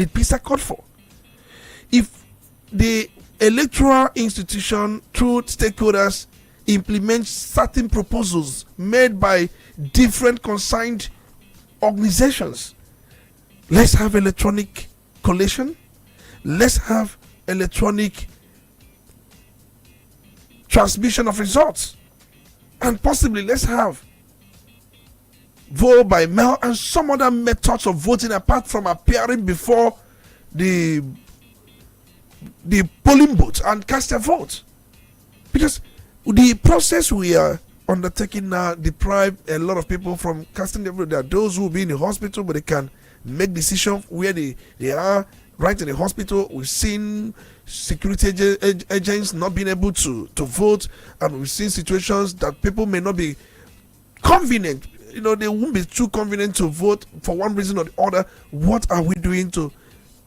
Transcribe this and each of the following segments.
peace accord for. If the electoral institution through stakeholders implement certain proposals made by different concerned organizations, let's have electronic collation, let's have electronic transmission of results, and possibly let's have vote by mail and some other methods of voting apart from appearing before the polling booth and cast a vote. Because the process we are undertaking now deprive a lot of people from casting their vote. There are those who will be in the hospital, but they can make decisions where they are right in the hospital. We've seen security agents not being able to vote, and we've seen situations that people may not be convenient. They won't be too convenient to vote for one reason or the other. What are we doing to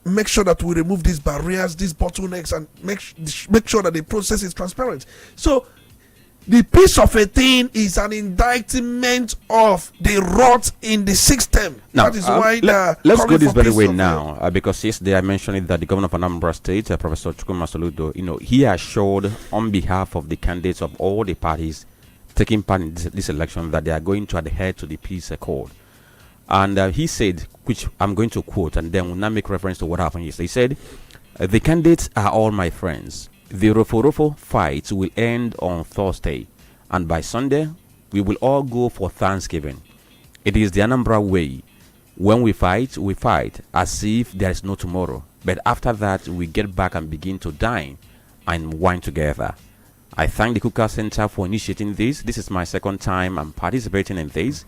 make sure that we remove these barriers, these bottlenecks, and make sure that the process is transparent? So the piece of a thing is an indictment of the rot in the system. Now, that is why let's go this very way now, because yesterday I mentioned that the governor of Anambra State, Professor Chukwuma Soludo, he assured on behalf of the candidates of all the parties taking part in this election that they are going to adhere to the peace accord. And he said, which I'm going to quote, and then we'll now make reference to what happened yesterday. He said, "The candidates are all my friends. The Rofo fight will end on Thursday, and by Sunday, we will all go for Thanksgiving. It is the Anambra way. When we fight as if there is no tomorrow. But after that, we get back and begin to dine and wine together. I thank the Kuka Center for initiating this. This is my second time I'm participating in this.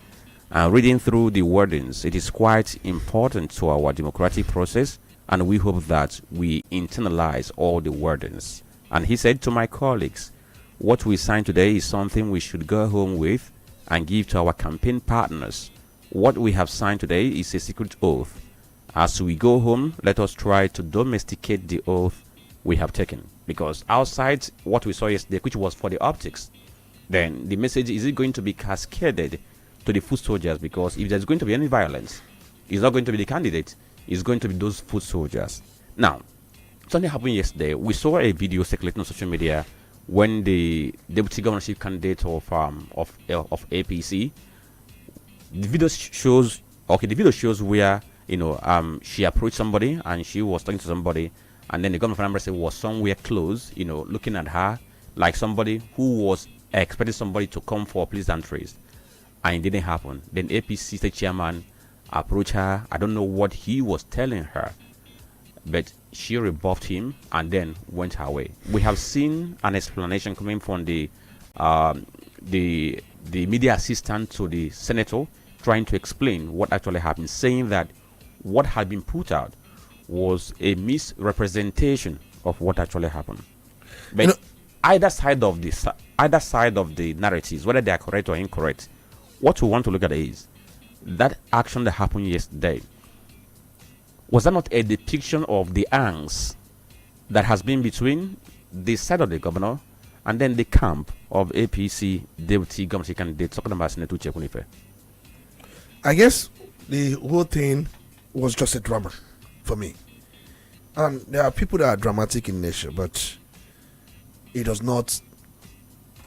And reading through the wordings, it is quite important to our democratic process, and we hope that we internalize all the wordings." And he said to my colleagues, "What we signed today is something we should go home with and give to our campaign partners. What we have signed today is a secret oath. As we go home, let us try to domesticate the oath we have taken." Because outside what we saw yesterday, which was for the optics, then the message, is it going to be cascaded to the foot soldiers? Because if there's going to be any violence, it's not going to be the candidate, it's going to be those foot soldiers. Now, something happened yesterday. We saw a video circulating on social media when the deputy governorship candidate of APC, the video shows where she approached somebody and she was talking to somebody, and then the governor of Anambra State was somewhere close, looking at her like somebody who was expecting somebody to come for pleasantries, and it didn't happen. Then APC state chairman approached her. I don't know what he was telling her, but she rebuffed him and then went her way. We have seen an explanation coming from the media assistant to the senator, trying to explain what actually happened, saying that what had been put out was a misrepresentation of what actually happened. But either side of the narratives, whether they are correct or incorrect, what we want to look at is that action that happened yesterday. Was that not a depiction of the angst that has been between the side of the governor and then the camp of APC deputy governorship candidate, talking about Senator Chekunife? I guess the whole thing was just a drama for me. And there are people that are dramatic in nature, but it does not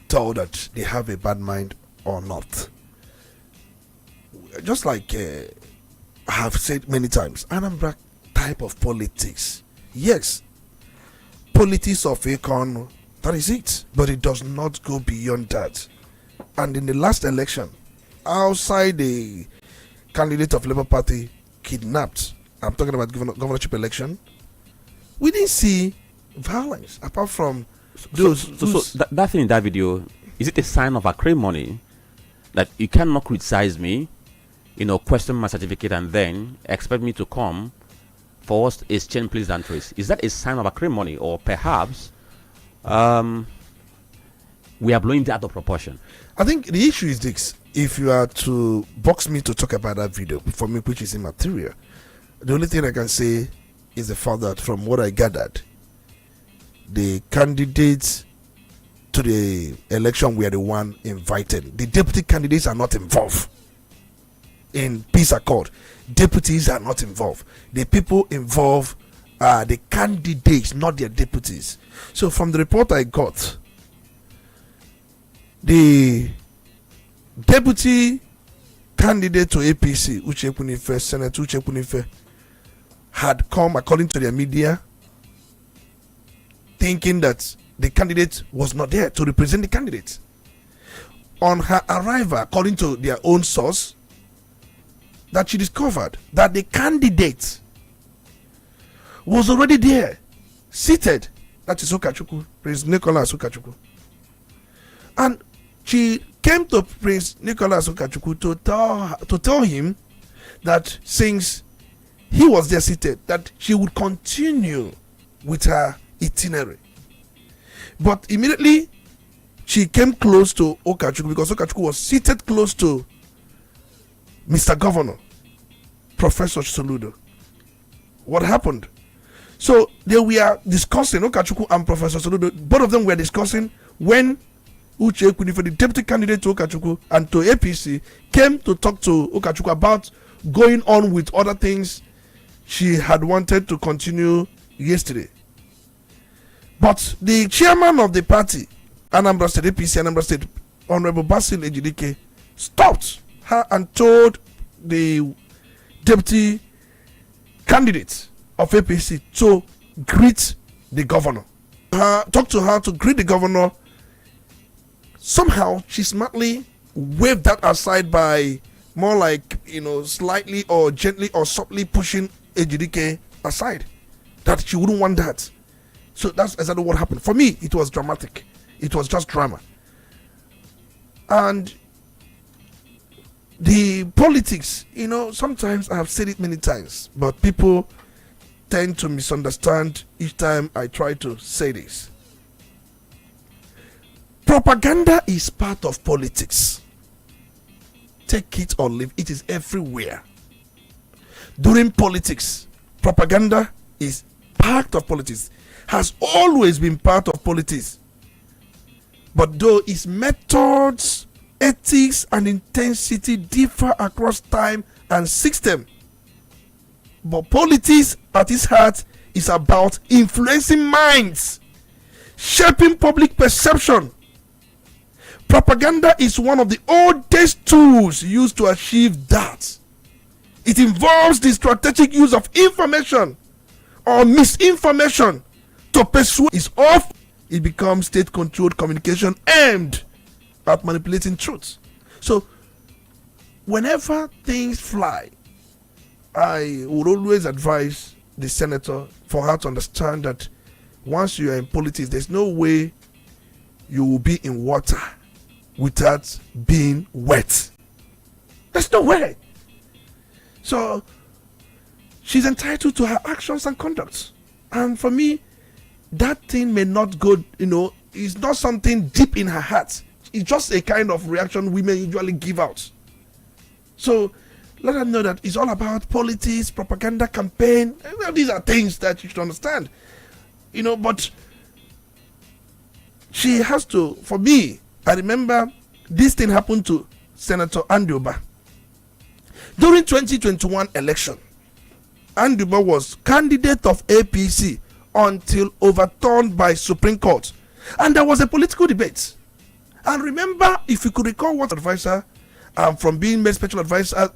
tell that they have a bad mind or not. Just like I have said many times, Anambra type of politics, yes, politics of Akon, that is it, but it does not go beyond that. And in the last election, outside the candidate of Labour Party kidnapped, I'm talking about governorship election, we didn't see violence apart from those. So that thing in that video, is it a sign of acrimony that you cannot criticize me, question my certificate and then expect me to come for us to exchange pleasantries? Is that a sign of acrimony, or perhaps we are blowing that out of proportion? I think the issue is this: if you are to box me to talk about that video, for me, which is immaterial, the only thing I can say is the fact that from what I gathered, the candidates to the election were the one invited. The deputy candidates are not involved. in peace accord. Deputies are not involved. The people involved are the candidates, not their deputies. So from the report I got, the deputy candidate to APC, Uche Kunife, Senator Uche Kunife, had come, according to their media, thinking that the candidate was not there to represent the candidate. On her arrival, according to their own source, that she discovered that the candidate was already there, seated. That is Ukachukwu, Prince Nicholas Ukachukwu. And she came to Prince Nicholas Ukachukwu to tell him that since he was there seated, that she would continue with her itinerary. But immediately she came close to Ukachukwu, because Ukachukwu was seated close to Mr. Governor, Professor Soludo. What happened? So they were discussing, Ukachukwu and Professor Soludo, both of them were discussing when Uche Kunife, the deputy candidate to Ukachukwu and to APC, came to talk to Ukachukwu about going on with other things she had wanted to continue yesterday. But the chairman of the party, Anambra State APC, Anambra State, Honorable Basil Ejidike, stopped her and told the deputy candidate of APC to greet the governor. Talk to her to greet the governor. Somehow she smartly waved that aside by more like, slightly or gently or softly pushing Ejidike aside, that she wouldn't want that. So that's exactly what happened. For me, it was dramatic. It was just drama. And the politics, sometimes I have said it many times, but people tend to misunderstand each time I try to say this. Propaganda is part of politics. Take it or leave it, is everywhere. During politics, propaganda is part of politics, has always been part of politics. But though its methods, ethics, and intensity differ across time and system, but politics at its heart is about influencing minds, shaping public perception. Propaganda is one of the oldest tools used to achieve that. It involves the strategic use of information or misinformation to persuade. Is off. It becomes state-controlled communication aimed at manipulating truth. So, whenever things fly, I would always advise the senator for her to understand that once you are in politics, there's no way you will be in water without being wet. There's no way. So, she's entitled to her actions and conducts. And for me, that thing may not go, it's not something deep in her heart. It's just a kind of reaction women usually give out. So, let her know that it's all about politics, propaganda, campaign. These are things that you should understand. But she has to, for me, I remember this thing happened to Senator Anduba. During 2021 election, Anduba was candidate of APC until overturned by Supreme Court. And there was a political debate. And remember, if you could recall what advisor, from being made special advisor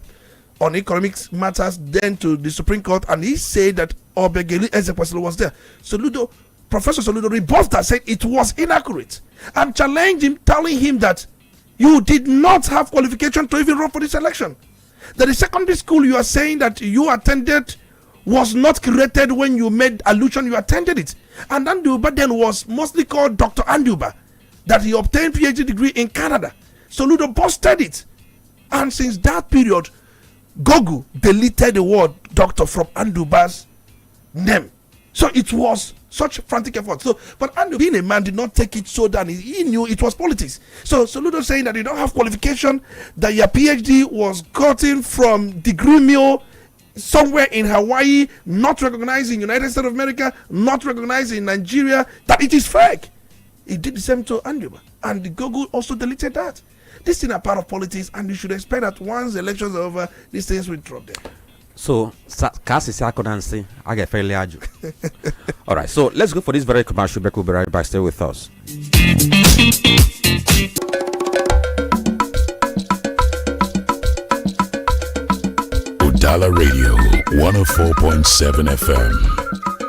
on economics matters then to the Supreme Court, and he said that Obegeli Ezekwesili was there. Professor Soludo rebuffed that, said it was inaccurate, and challenged him, telling him that you did not have qualification to even run for this election. That the secondary school you are saying that you attended was not created when you made allusion you attended it. And Anduba then was mostly called Dr. Anduba, that he obtained PhD degree in Canada. Soludo busted it. And since that period, Google deleted the word doctor from Anduba's name. So it was such frantic effort. But Anduba, being a man, did not take it so down. He knew it was politics. So Soludo saying that you don't have qualification, that your PhD was gotten from degree mill somewhere in Hawaii, not recognized in United States of America, not recognized in Nigeria, that it is fake. He did the same to Anduba, and the Google also deleted that. This thing are part of politics, and you should expect that once the elections are over, these things will drop them. So, I get fairly agile. All right, so let's go for this very commercial break. We'll be right back. Stay with us. Udala Radio 104.7 FM.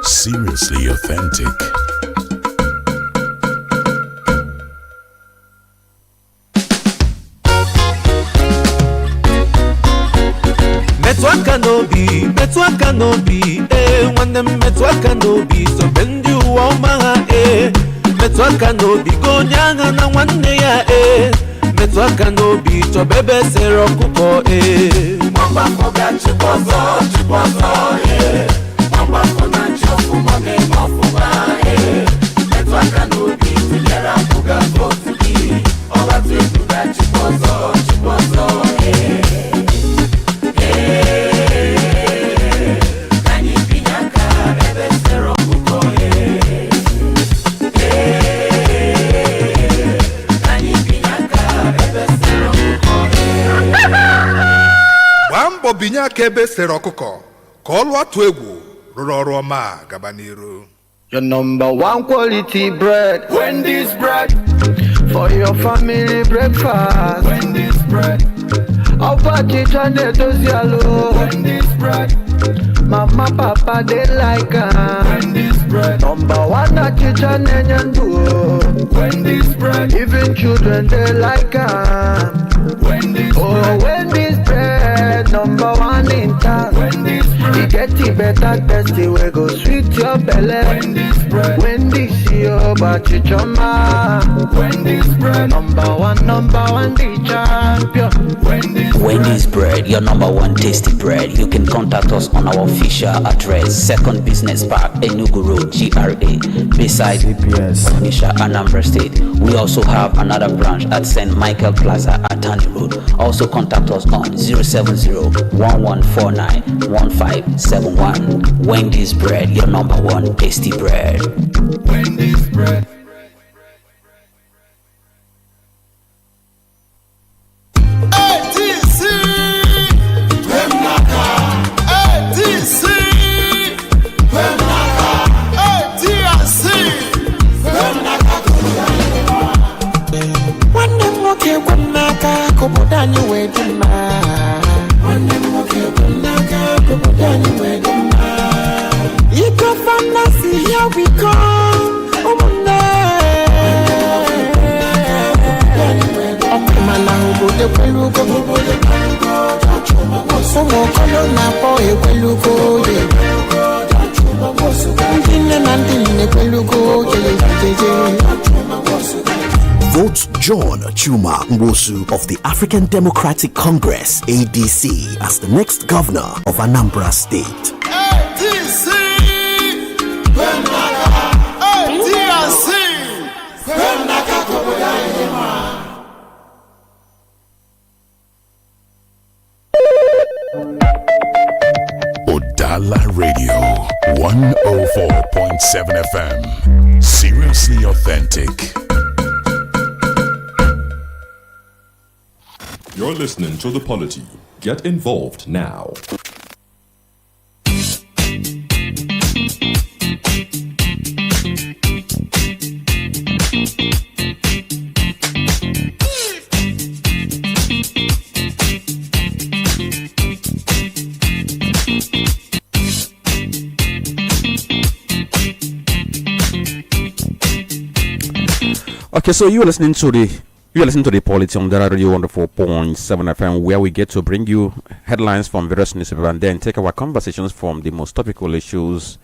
Seriously authentic. Metwaka no be, when them metwaka no be, so bend you woman, metwaka no be, go nyanga na one day, metwaka no be, to bebe zero kuko, Mamba foga chipozo, Mamba fona chofu mame mafuma, metwaka no be, tulera fuga fotuki, oba tuga chipozo, Binya kebe serokoko call what wegu roroma gabaniru. Your number one quality bread. Wendy's bread. For your family breakfast. Wendy's bread. Apache chane dosialo. Wendy's bread. Mama papa they like Wendy's bread. Number one chicha nenyandu. Wendy's bread. Even children they like Wendy's bread. Wendy's bread. Number one in town. Wendy's bread. You get it better tasty. We go sweet your belly. Wendy's bread. Wendy's your bachichoma. Wendy's bread. Number one the champion. Wendy's bread, your number one tasty bread. You can contact us on our official address, Second Business Park, Enugu Road, GRA, beside CPS, Onitsha, Anambra State. We also have another branch at St. Michael Plaza at Tandy Road. Also contact us on 070-1149-1571. Wendy's bread, your number one tasty bread. Wendy's bread. Vote John Chuma Nwosu of the African Democratic Congress, ADC, as the next governor of Anambra State. ADC! Udala Radio 104.7 FM. Seriously authentic. You're listening to the Polity. Get involved now. Okay, so you're listening to the Polity on Udala Radio 104.7 FM, where we get to bring you headlines from various newspapers and then take our conversations from the most topical issues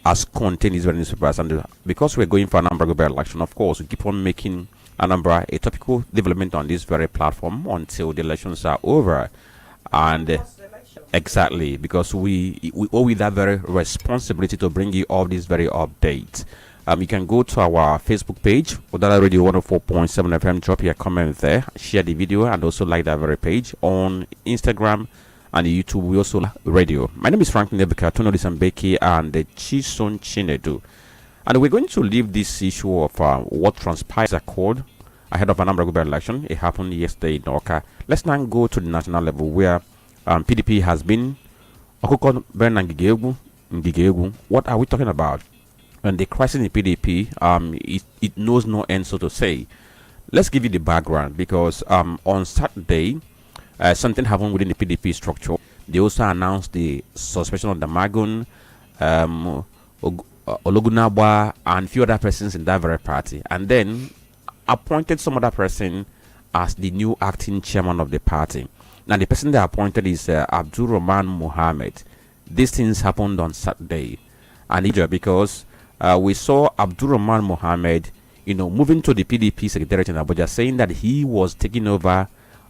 as contained in these various newspapers. And because we're going for Anambra global election, of course, we keep on making Anambra a topical development on this very platform until the elections are over. And exactly, because we owe with that very responsibility to bring you all these very updates. You can go to our Facebook page, Udala Radio 104.7 FM, drop your comment there, share the video, and also like that very page. On Instagram and YouTube, we also radio. My name is Franklin and Olisa Mbeki and Chisom. And we're going to leave this issue of what transpires accord ahead of Anambra gubernatorial election. It happened yesterday in Oka. Let's now go to the national level where PDP has been. What are we talking about? And the crisis in PDP, it knows no end, so to say. Let's give you the background, because on Saturday, something happened within the PDP structure. They also announced the suspension of the Magun, Ologunabwa, and a few other persons in that very party, and then appointed some other person as the new acting chairman of the party. Now, the person they appointed is Abdul Rahman Mohammed. These things happened on Saturday, and because we saw Abdul Rahman Mohammed, moving to the PDP secretariat in Abuja, saying that he was taking over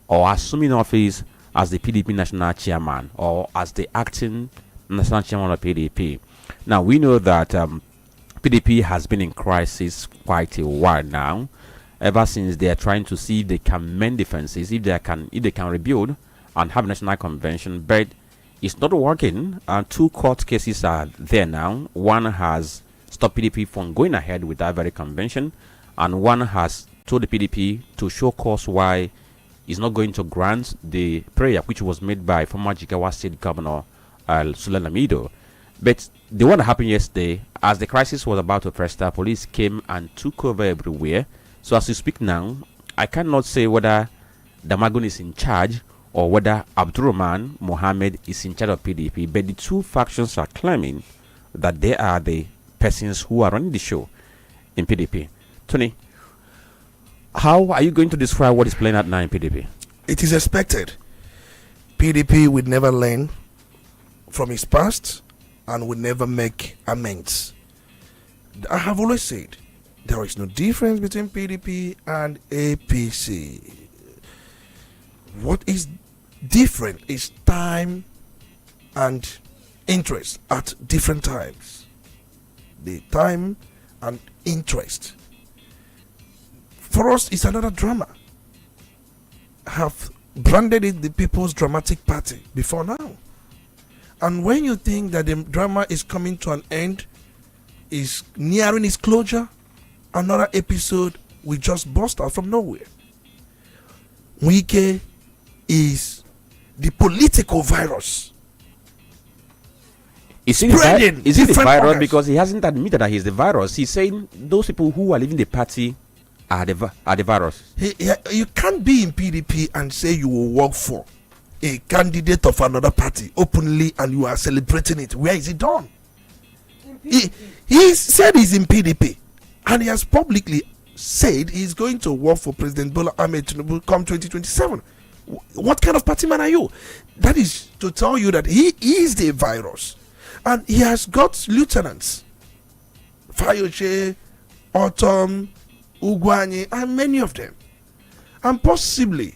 or assuming office as the PDP national chairman or as the acting national chairman of PDP. Now, we know that PDP has been in crisis quite a while now, ever since they are trying to see if they can mend defenses, if they can rebuild and have a national convention, but it's not working. Two court cases are there now. One has stopped PDP from going ahead with that very convention, and one has told the PDP to show cause why it's not going to grant the prayer which was made by former Jigawa State Governor Sule Lamido. But the one that happened yesterday, as the crisis was about to first start, police came and took over everywhere. So as we speak now, I cannot say whether Damagun is in charge or whether Abdurrahman Mohammed is in charge of PDP. But the two factions are claiming that they are the persons who are running the show in PDP. Tony, how are you going to describe what is playing out now in PDP? It is expected. PDP would never learn from its past and would never make amends. I have always said there is no difference between PDP and APC. What is different is time and interest at different times. The time and interest. For us, it's another drama. Have branded it the People's Dramatic Party before now. And when you think that the drama is coming to an end, is nearing its closure, another episode will just burst out from nowhere. Wike is the political virus. Is it the virus? Because he hasn't admitted that he's the virus. He's saying those people who are leaving the party are the virus. You can't be in PDP and say you will work for a candidate of another party openly and you are celebrating it. Where is it done? He said he's in PDP and he has publicly said he's going to work for President Bola Ahmed Tinubu come 2027. What kind of party man are you? That is to tell you that he is the virus. And he has got lieutenants. Fayoche, Autumn, Ugwanye, and many of them. And possibly,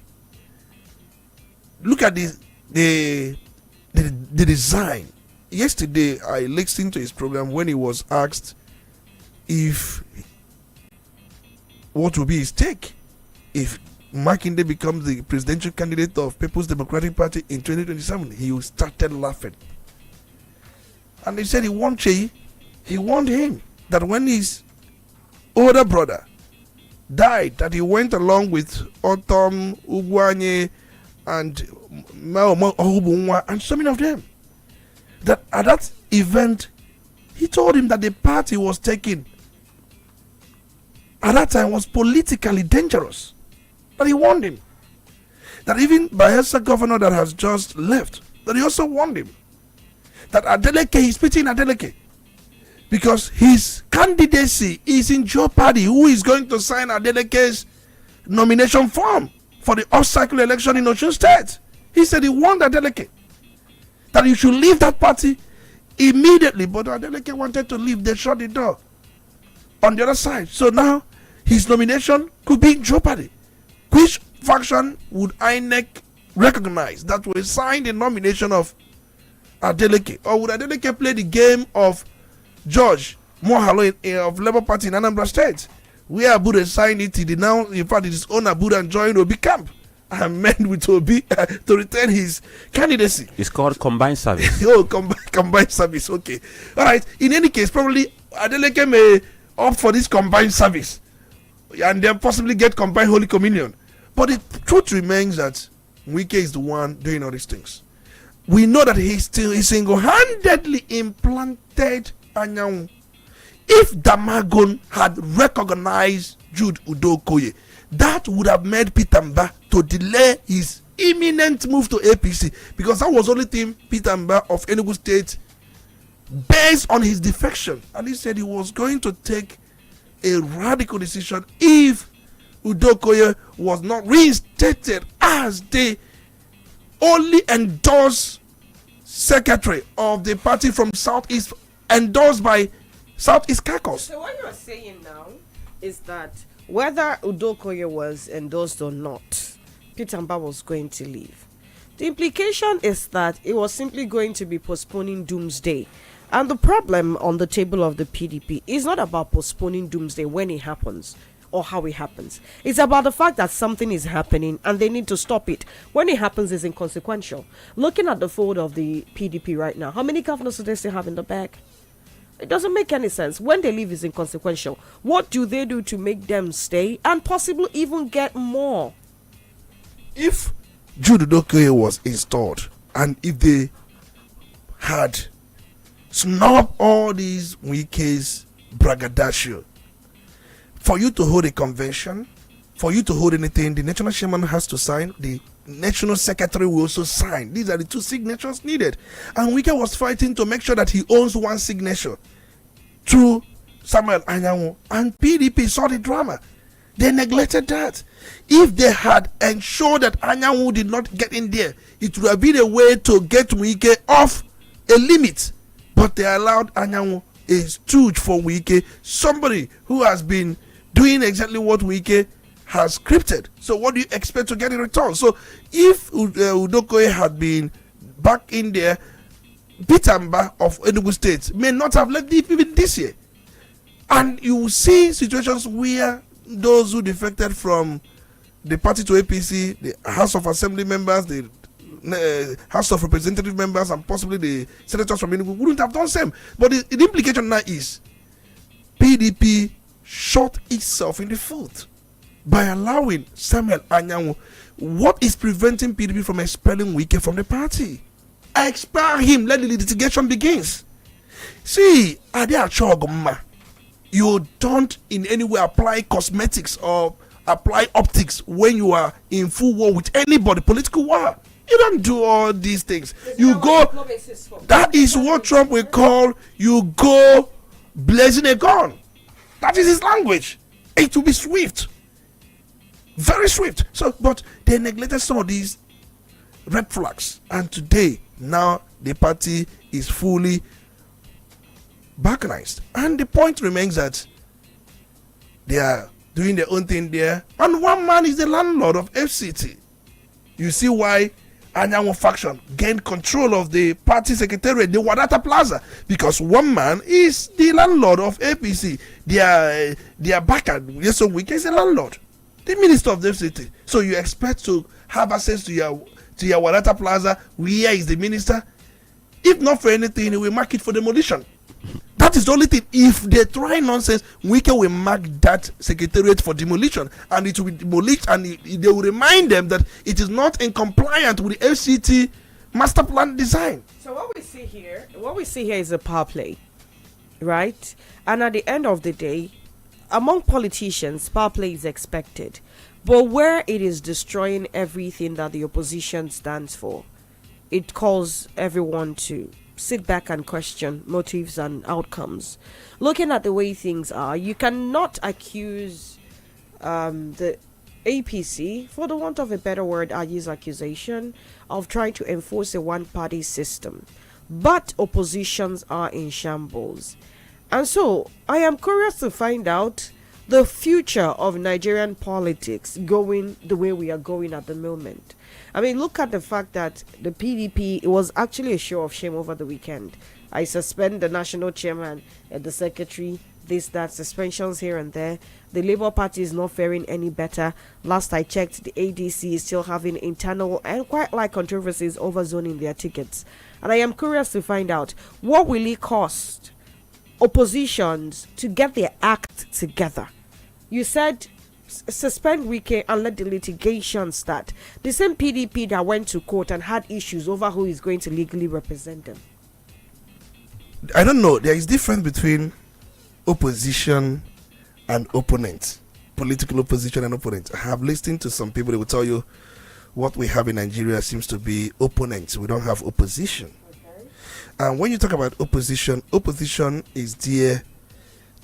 look at the design. Yesterday, I listened to his program when he was asked if what will be his take if Makinde becomes the presidential candidate of People's Democratic Party in 2027. He started laughing. And he said he warned him that when his older brother died, that he went along with Autumn, Ugwanye, and Ohubunwa, and so many of them. That at that event, he told him that the path he was taking at that time was politically dangerous. That he warned him. That even Bayelsa governor that has just left, that he also warned him. That Adeleke, he's pitching Adeleke. Because his candidacy is in jeopardy. Who is going to sign Adeleke's nomination form for the off-cycle election in Osun State? He said he warned Adeleke that he should leave that party immediately. But Adeleke wanted to leave. They shut the door on the other side. So now his nomination could be in jeopardy. Which faction would INEC recognize that will sign the nomination of Adeleke? Or would Adeleke play the game of George Mohalo of Labour Party in Anambra State, where Abuja signed it, he denounced, in fact, his own Abuja and joined Obi camp and met with Obi to retain his candidacy. It's called combined service. Oh, combined service, okay. All right, in any case, probably Adeleke may opt for this combined service and then possibly get combined Holy Communion. But the truth remains that Wike is the one doing all these things. We know that he single-handedly implanted Anyanwu. If Damagon had recognized Jude Udokoye, that would have made Peter Mba to delay his imminent move to APC, because that was the only thing Peter Mba of Enugu State, based on his defection, and he said he was going to take a radical decision if Udokoye was not reinstated as the only endorsed secretary of the party from Southeast, endorsed by Southeast Caucus. So what you're saying now is that whether Udokoye was endorsed or not, Peter Mba was going to leave. The implication is that it was simply going to be postponing doomsday. And the problem on the table of the PDP is not about postponing doomsday when it happens or how it happens. It's about the fact that something is happening and they need to stop it. When it happens, it's inconsequential. Looking at the fold of the PDP right now, how many governors do they still have in the bag? It doesn't make any sense. When they leave, is inconsequential. What do they do to make them stay and possibly even get more? If Jude Udokoye was installed and if they had snubbed all these Wike's braggadocio, for you to hold a convention, for you to hold anything, the national chairman has to sign, the national secretary will also sign. These are the two signatures needed. And Wike was fighting to make sure that he owns one signature through Samuel Anyanwu. And PDP saw the drama. They neglected that. If they had ensured that Anyanwu did not get in there, it would have been a way to get Wike off a limit. But they allowed Anyanwu, a stooge for Wike, somebody who has been doing exactly what Wike has scripted. So what do you expect to get in return? So if Udokoye had been back in there, Peter Mba of Enugu State may not have left even this year. And you will see situations where those who defected from the party to APC, the House of Assembly members, the House of Representative members, and possibly the senators from Enugu wouldn't have done the same. But the implication now is PDP shot itself in the foot by allowing Samuel Anyanwu. What is preventing PDP from expelling Wike from the party? Expel him, let the litigation begins. See, you don't in any way apply cosmetics or apply optics when you are in full war with anybody, political war. You don't do all these things. You go, that is what Trump will call, you go blazing a gun. That is his language. It will be swift. Very swift. So, but they neglected some of these red flags. And today, now the party is fully balkanized. And the point remains that they are doing their own thing there. And one man is the landlord of FCT. You see why Anyanwu faction gained control of the party secretariat, the Wadata Plaza, because one man is the landlord of APC. Their backer, Nyesom Wike, is a landlord, the minister of the FCT. So you expect to have access to your Wadata Plaza, where is the minister? If not for anything, he will mark it for demolition. That is the only thing. If they try nonsense, Wike will mark that secretariat for demolition, and it will be demolished, and they will remind them that it is not in compliance with the FCT master plan design. So what we see here is a power play, right? And at the end of the day, among politicians, power play is expected. But where it is destroying everything that the opposition stands for, it calls everyone to sit back and question motives and outcomes. Looking at the way things are, you cannot accuse the APC, for the want of a better word, I use accusation, of trying to enforce a one-party system. But oppositions are in shambles. And so, I am curious to find out the future of Nigerian politics going the way we are going at the moment. I mean, look at the fact that the PDP, it was actually a show of shame over the weekend. I suspend the national chairman and the secretary, that, suspensions here and there. The Labour Party is not faring any better. Last I checked, the ADC is still having internal and quite like controversies over zoning their tickets. And I am curious to find out, what will it cost oppositions to get their act together? You said suspend Wike and let the litigation start. The same PDP that went to court and had issues over who is going to legally represent them. I don't know. There is difference between opposition and opponent. Political opposition and opponent. I have listened to some people, they will tell you what we have in Nigeria seems to be opponents. We don't have opposition. Okay. And when you talk about opposition is there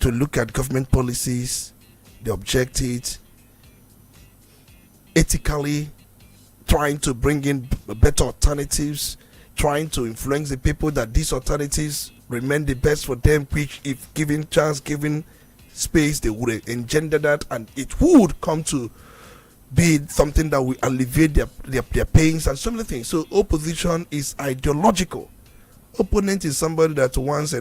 to look at government policies, they object it, ethically trying to bring in better alternatives, trying to influence the people that these alternatives remain the best for them, which if given chance, given space, they would engender that, and it would come to be something that will alleviate their pains and so many things. So opposition is ideological. Opponent is somebody that once the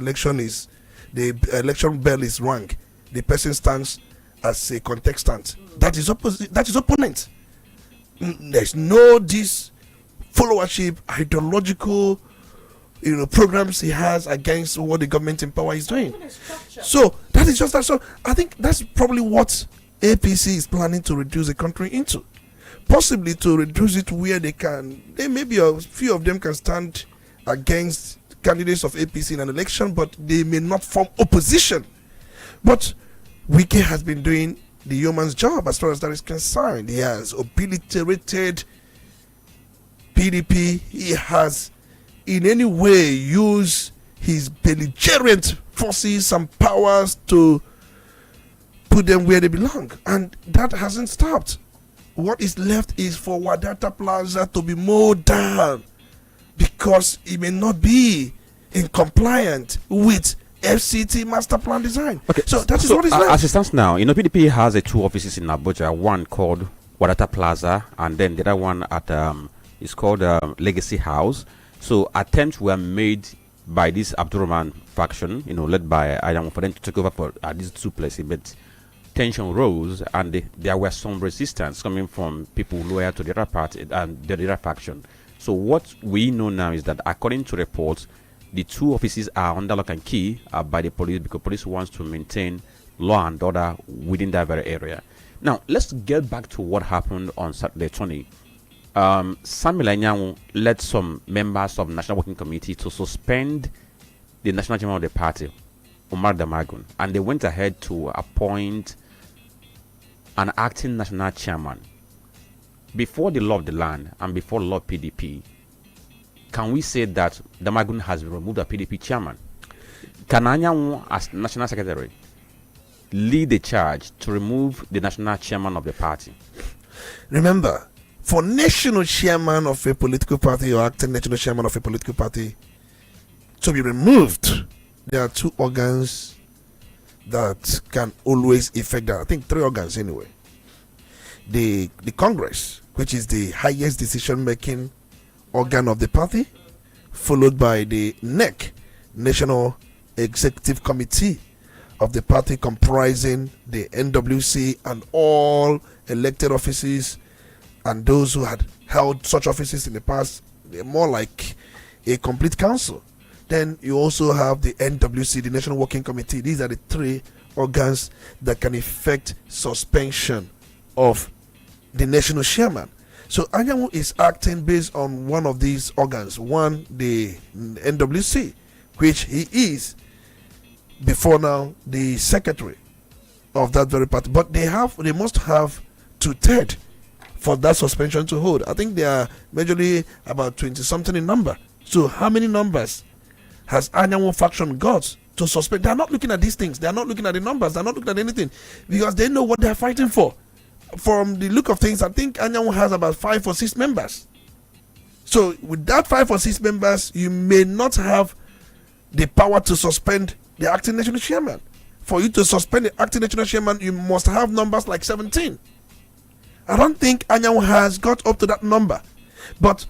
election bell is rung, the person stands as a contestant. That is opponent. There's no this followership, ideological programs he has against what the government in power is doing. So that is just that. So I think that's probably what APC is planning to reduce the country into. Possibly to reduce it where they maybe a few of them can stand against candidates of APC in an election, but they may not form opposition. But Wike has been doing the yeoman's job as far as that is concerned. He has obliterated PDP. He has in any way used his belligerent forces and powers to put them where they belong, and that hasn't stopped. What is left is for Wadata Plaza to be mowed down because it may not be in compliance with FCT master plan design. Okay, so that is what is left. As it stands now, PDP has 2 offices in Abuja, one called Wadata Plaza, and then the other one at is called Legacy House. So attempts were made by this Abdurrahman faction, led by Adam, for them to take over for these 2 places, but tension rose, and there were some resistance coming from people loyal to the other party and the other faction. So what we know now is that, according to reports, the 2 offices are under lock and key by the police, because police wants to maintain law and order within that very area. Now, let's get back to what happened on Saturday, Tony. Samuel Anyanwu led some members of the National Working Committee to suspend the National Chairman of the party, Umar Damagun, and they went ahead to appoint an acting national chairman. Before the law of the land and before the law of PDP, can we say that Damagun has removed the PDP chairman? Can Anyanwu, as national secretary, lead the charge to remove the national chairman of the party? Remember, for national chairman of a political party or acting national chairman of a political party to be removed, there are 2 organs that can always effect that. I think 3 organs anyway. The Congress, which is the highest decision-making organ of the party, followed by the NEC, National Executive Committee of the party, comprising the NWC and all elected offices, and those who had held such offices in the past. They're more like a complete council. Then you also have the NWC, the National Working Committee. These are the 3 organs that can effect suspension of the national chairman. So Anyanwu is acting based on one of these organs. One, the NWC, which he is before now the secretary of that very party. But they must have 2/3 for that suspension to hold. I think they are majorly about 20 something in number. So how many numbers has Anyanwu faction got to suspend? They are not looking at these things. They are not looking at the numbers. They are not looking at anything, because they know what they are fighting for. From the look of things, I think Anyanwu has about 5 or 6 members. So with that 5 or 6 members, you may not have the power to suspend the acting national chairman. For you to suspend the acting national chairman, you must have numbers like 17. I don't think Anyanwu has got up to that number. But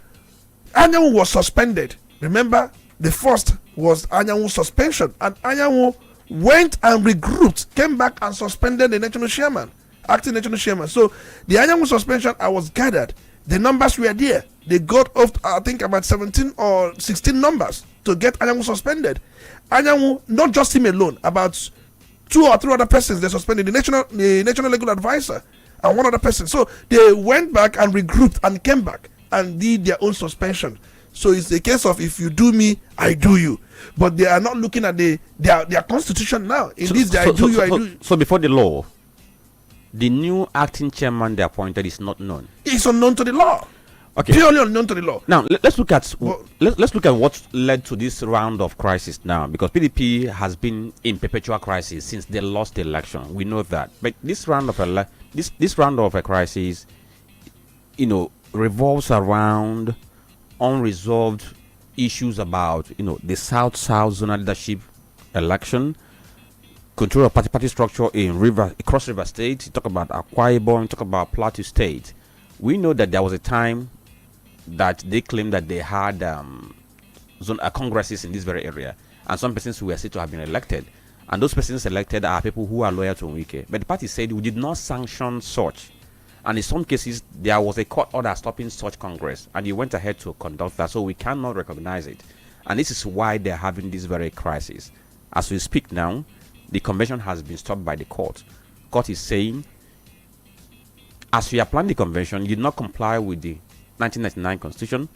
Anyanwu was suspended. Remember, the first was Anyanwu suspension, and Anyanwu went and regrouped, came back and suspended the national chairman, acting national chairman. So the Anyanwu suspension, I was gathered, the numbers were there. They got up, I think, about 17 or 16 numbers to get Anyanwu suspended. Anyanwu, not just him alone, about 2 or 3 other persons they suspended. The national legal advisor and one other person. So they went back and regrouped and came back and did their own suspension. So it's a case of if you do me, I do you. But they are not looking at their constitution now. In this, I do you. So before the law, the new acting chairman they appointed is not known. It's unknown to the law. Okay. Purely unknown to the law. Now let's look at let's look at what led to this round of crisis now, because PDP has been in perpetual crisis since they lost the election. We know that, but this round of a crisis, revolves around unresolved issues about the South-South zonal leadership election, control of party structure in across River State. You talk about Akwa Ibom, you talk about Plateau State. We know that there was a time that they claimed that they had congresses in this very area, and some persons who were said to have been elected, and those persons elected are people who are loyal to Wike. But the party said we did not sanction such, and in some cases there was a court order stopping such congress, and you went ahead to conduct that, so we cannot recognize it. And this is why they're having this very crisis. As we speak now, the convention has been stopped by the court. Court is saying, as we are planning the convention, you did not comply with the 1999 constitution,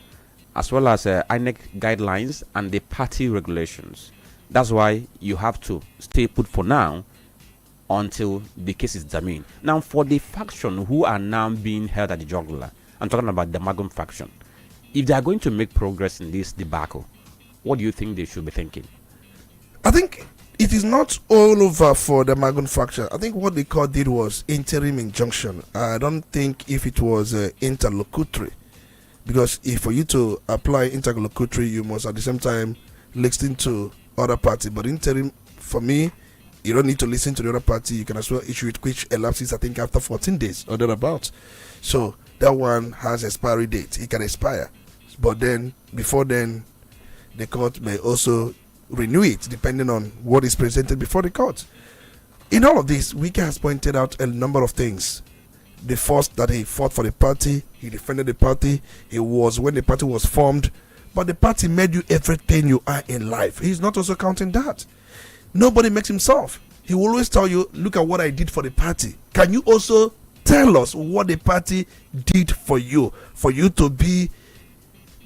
as well as INEC guidelines and the party regulations. That's why you have to stay put for now until the case is examined. Now, for the faction who are now being held at the jugular, I'm talking about the Magum faction, if they are going to make progress in this debacle, what do you think they should be thinking? I think it is not all over for the Magun faction. I think what the court did was interim injunction. I don't think if it was interlocutory, because if for you to apply interlocutory, you must at the same time listen to other party. But interim, for me, you don't need to listen to the other party. You can as well issue it, which elapses, I think, after 14 days or thereabouts. So that one has expiry date. It can expire. But then, before then, the court may also renew it depending on what is presented before the court. In all of this, Wike has pointed out a number of things. The first, that he fought for the party, he defended the party, he was when the party was formed, but the party made you everything you are in life. He's not also counting that. Nobody makes himself. He will always tell you, look at what I did for the party. Can you also tell us what the party did for you to be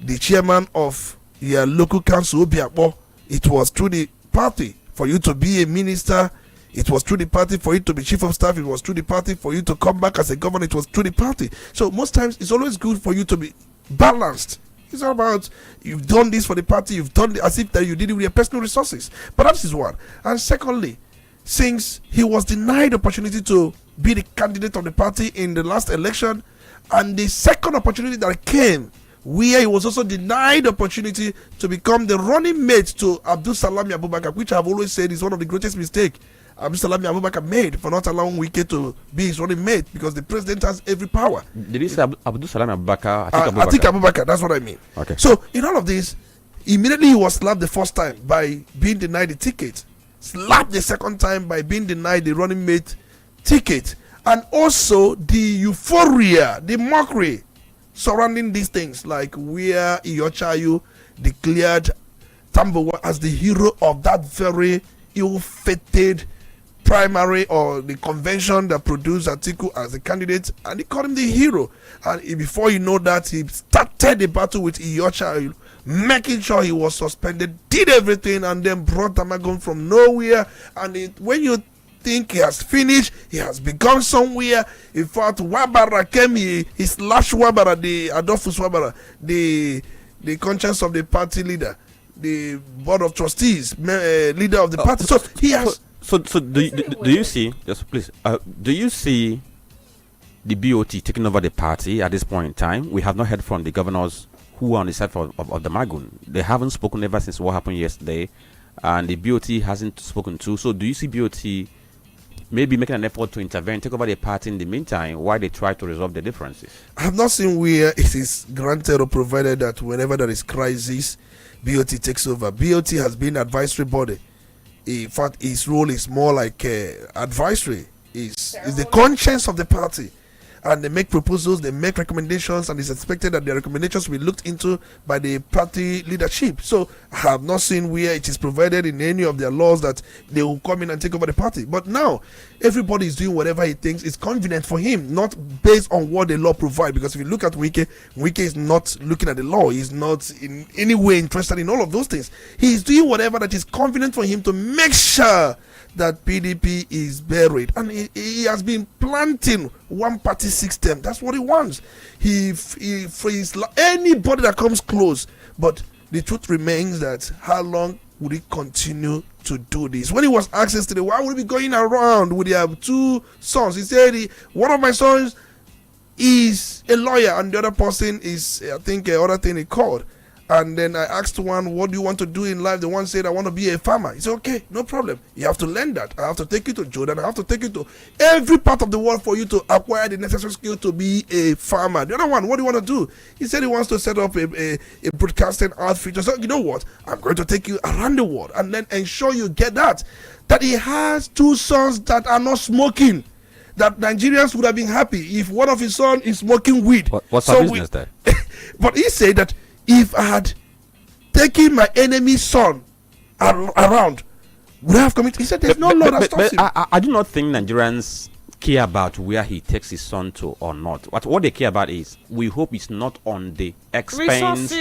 the chairman of your local council, Obiakpo? It was through the party. For you to be a minister, it was through the party. For you to be chief of staff, it was through the party. For you to come back as a governor, it was through the party. So most times, it's always good for you to be balanced. It's all about, you've done this for the party, you've done it as if that you did it with your personal resources. But that is one. And secondly, since he was denied the opportunity to be the candidate of the party in the last election, and the second opportunity that came, where he was also denied the opportunity to become the running mate to Abdul Salami Abubakar, which I've always said is one of the greatest mistakes Abdul Salami Abubakar made, for not allowing Wike to be his running mate, because the president has every power. Did you say Abdul Salami Abubakar? I think Abubakar, that's what I mean. Okay. So in all of this, immediately he was slapped the first time by being denied the ticket, slapped the second time by being denied the running mate ticket, and also the euphoria, the mockery surrounding these things, like where Iyochayu declared Tambowa as the hero of that very ill-fated primary or the convention that produced Atiku as a candidate, and he called him the hero. And before you know that, he started the battle with Iyochayu, making sure he was suspended, did everything, and then brought Tamagon from nowhere. And when you think he has finished, he has begun somewhere. In fact, Wabara came, he slashed Wabara, the Adolphus Wabara, the conscience of the party leader, the board of trustees, leader of the party. So he has. So do you see? Just please. Do you see the BOT taking over the party at this point in time? We have not heard from the governors who are on the side of the Magun. They haven't spoken ever since what happened yesterday, and the BOT hasn't spoken to. So do you see BOT maybe making an effort to intervene, take over the party in the meantime, while they try to resolve the differences? I have not seen where it is granted or provided that whenever there is crisis, BOT takes over. BOT has been advisory body. In fact, his role is more like advisory. Is the conscience of the party. and they make proposals, they make recommendations, and it's expected that their recommendations will be looked into by the party leadership. So I have not seen where it is provided in any of their laws that they will come in and take over the party. But now everybody is doing whatever he thinks is convenient for him, not based on what the law provides. Because if you look at Wike is not looking at the law. He's not in any way interested in all of those things. He's doing whatever that is convenient for him to make sure that PDP is buried, and he has been planting one party system. That's what he wants. He frees anybody that comes close. But the truth remains that how long would he continue to do this? When he was asked yesterday, why would he be going around with their two sons? He said, one of my sons is a lawyer and the other person is, I think, other thing he called. And then I asked one, what do you want to do in life? The one said, I want to be a farmer. He said, okay, no problem. You have to learn that. I have to take you to Jordan. I have to take you to every part of the world for you to acquire the necessary skill to be a farmer. The other one, what do you want to do? He said he wants to set up a broadcasting outfit. So, you know what? I'm going to take you around the world and then ensure you get that. That he has two sons that are not smoking. That Nigerians would have been happy if one of his sons is smoking weed. What's our business there? But he said that if I had taken my enemy's son around, would I have committed? He said there's no law that stops him. I do not think Nigerians care about where he takes his son to or not. What they care about is, we hope it's not on the expense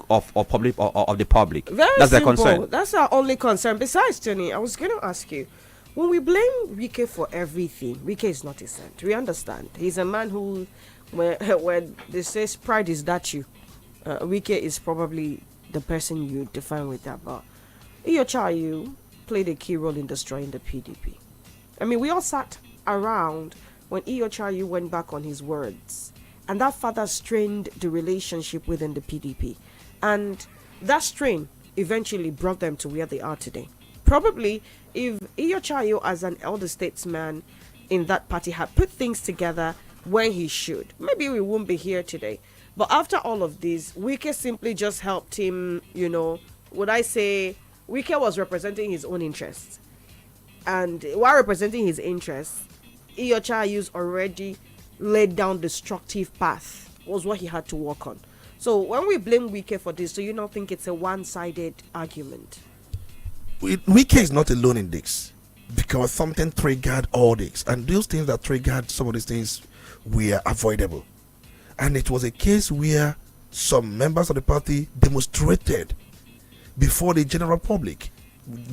of the public. That's their concern. That's our only concern. Besides, Tony, I was going to ask you, when we blame Wike for everything, Wike is not a saint. We understand. He's a man who, when they say pride is that you, Wike is probably the person you define with that. But Iyochayu played a key role in destroying the PDP. I mean, we all sat around when Iyochayu went back on his words, and that further strained the relationship within the PDP. And that strain eventually brought them to where they are today. Probably if Iyochayu, as an elder statesman in that party, had put things together when he should, maybe we wouldn't be here today. But after all of this, Wike simply just helped him, would I say, Wike was representing his own interests. And while representing his interests, Iyochayu's already laid down destructive path, was what he had to work on. So when we blame Wike for this, do you not think it's a one-sided argument? Wike is not alone in this, because something triggered all this, and those things that triggered some of these things were avoidable. And it was a case where some members of the party demonstrated before the general public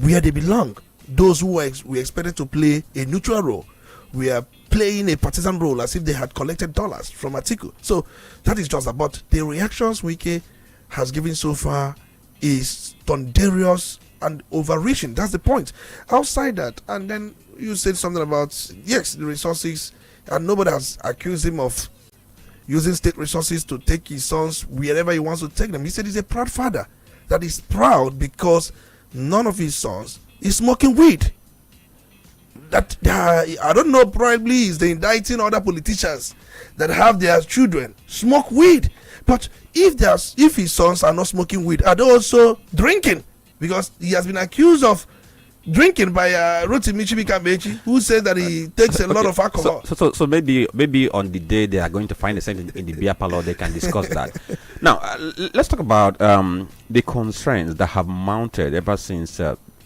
where they belong. Those who were expected to play a neutral role were playing a partisan role as if they had collected dollars from Atiku. So that is just about the reactions Wike has given so far is thunderous and overreaching. That's the point. Outside that, and then you said something about, yes, the resources, and nobody has accused him of using state resources to take his sons wherever he wants to take them. He said he's a proud father that is proud because none of his sons is smoking weed. That I don't know, probably is the indicting other politicians that have their children smoke weed. But if his sons are not smoking weed, are they also drinking? Because he has been accused of drinking by Rotimi Chibika, who said that he takes a lot of alcohol. So maybe on the day they are going to find a saint in the beer parlor, they can discuss that. Now, let's talk about the concerns that have mounted ever since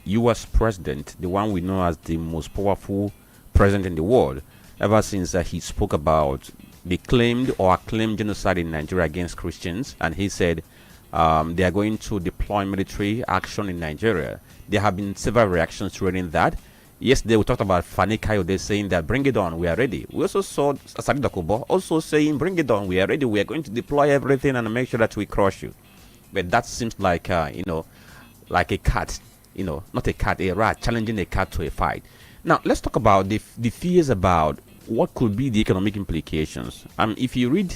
U.S. president, the one we know as the most powerful president in the world, ever since he spoke about the claimed or acclaimed genocide in Nigeria against Christians, and he said they are going to deploy military action in Nigeria. There have been several reactions regarding that. Yesterday we talked about Fani Kayode saying that bring it on, we are ready. We also saw Asadi Dakubo also saying bring it on, we are ready, we are going to deploy everything and make sure that we crush you. But that seems like like a cat, not a cat, a rat challenging a cat to a fight. Now let's talk about the fears about what could be the economic implications. If you read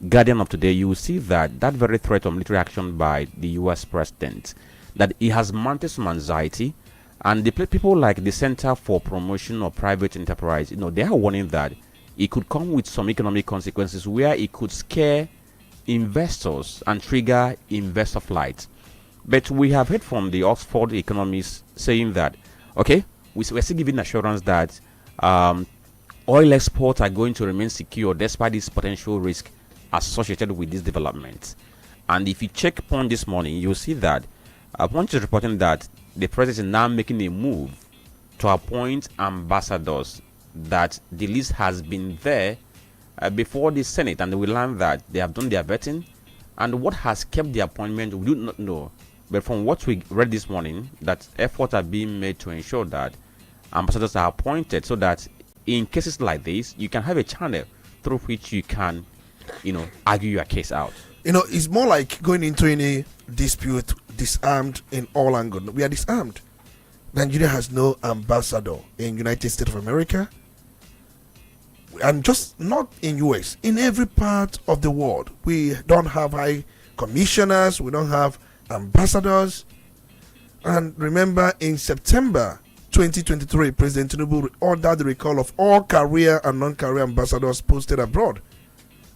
Guardian of today, you will see that very threat of military action by the US president, that it has mounted some anxiety, and the people like the Center for Promotion of Private Enterprise, they are warning that it could come with some economic consequences where it could scare investors and trigger investor flight. But we have heard from the Oxford economists saying that, okay, we're still giving assurance that oil exports are going to remain secure despite this potential risk associated with this development. And if you check Punch this morning, you'll see that Punch is reporting that the president is now making a move to appoint ambassadors, that the list has been there before the Senate, and we learned that they have done their vetting. And what has kept the appointment, we do not know. But from what we read this morning, that efforts are being made to ensure that ambassadors are appointed, so that in cases like this, you can have a channel through which you can, argue your case out. It's more like going into any dispute disarmed in all angles. We are disarmed. Nigeria has no ambassador in United States of America, and just not in US, in every part of the world. We don't have high commissioners, we don't have ambassadors. And remember, in September 2023, President Tinubu ordered the recall of all career and non-career ambassadors posted abroad.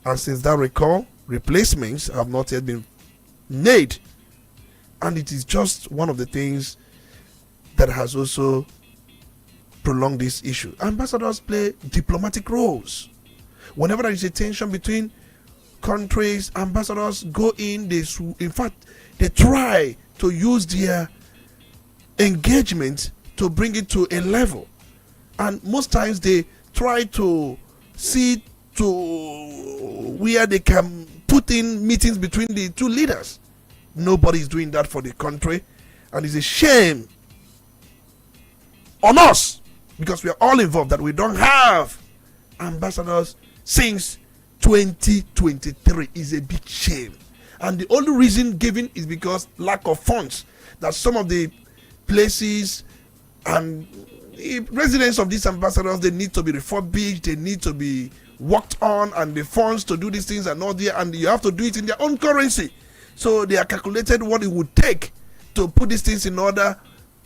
And since that recall, replacements have not yet been made. And it is just one of the things that has also prolonged this issue. Ambassadors play diplomatic roles. Whenever there is a tension between countries, ambassadors go in. In fact, they try to use their engagement to bring it to a level. And most times they try to see to where they can put in meetings between the two leaders. Nobody is doing that for the country. And it's a shame on us, because we are all involved, that we don't have ambassadors since 2023. Is a big shame. And the only reason given is because lack of funds. That some of the places and residents of these ambassadors, they need to be refurbished, they need to be worked on, and the funds to do these things are not there, and you have to do it in their own currency. So they are calculated what it would take to put these things in order,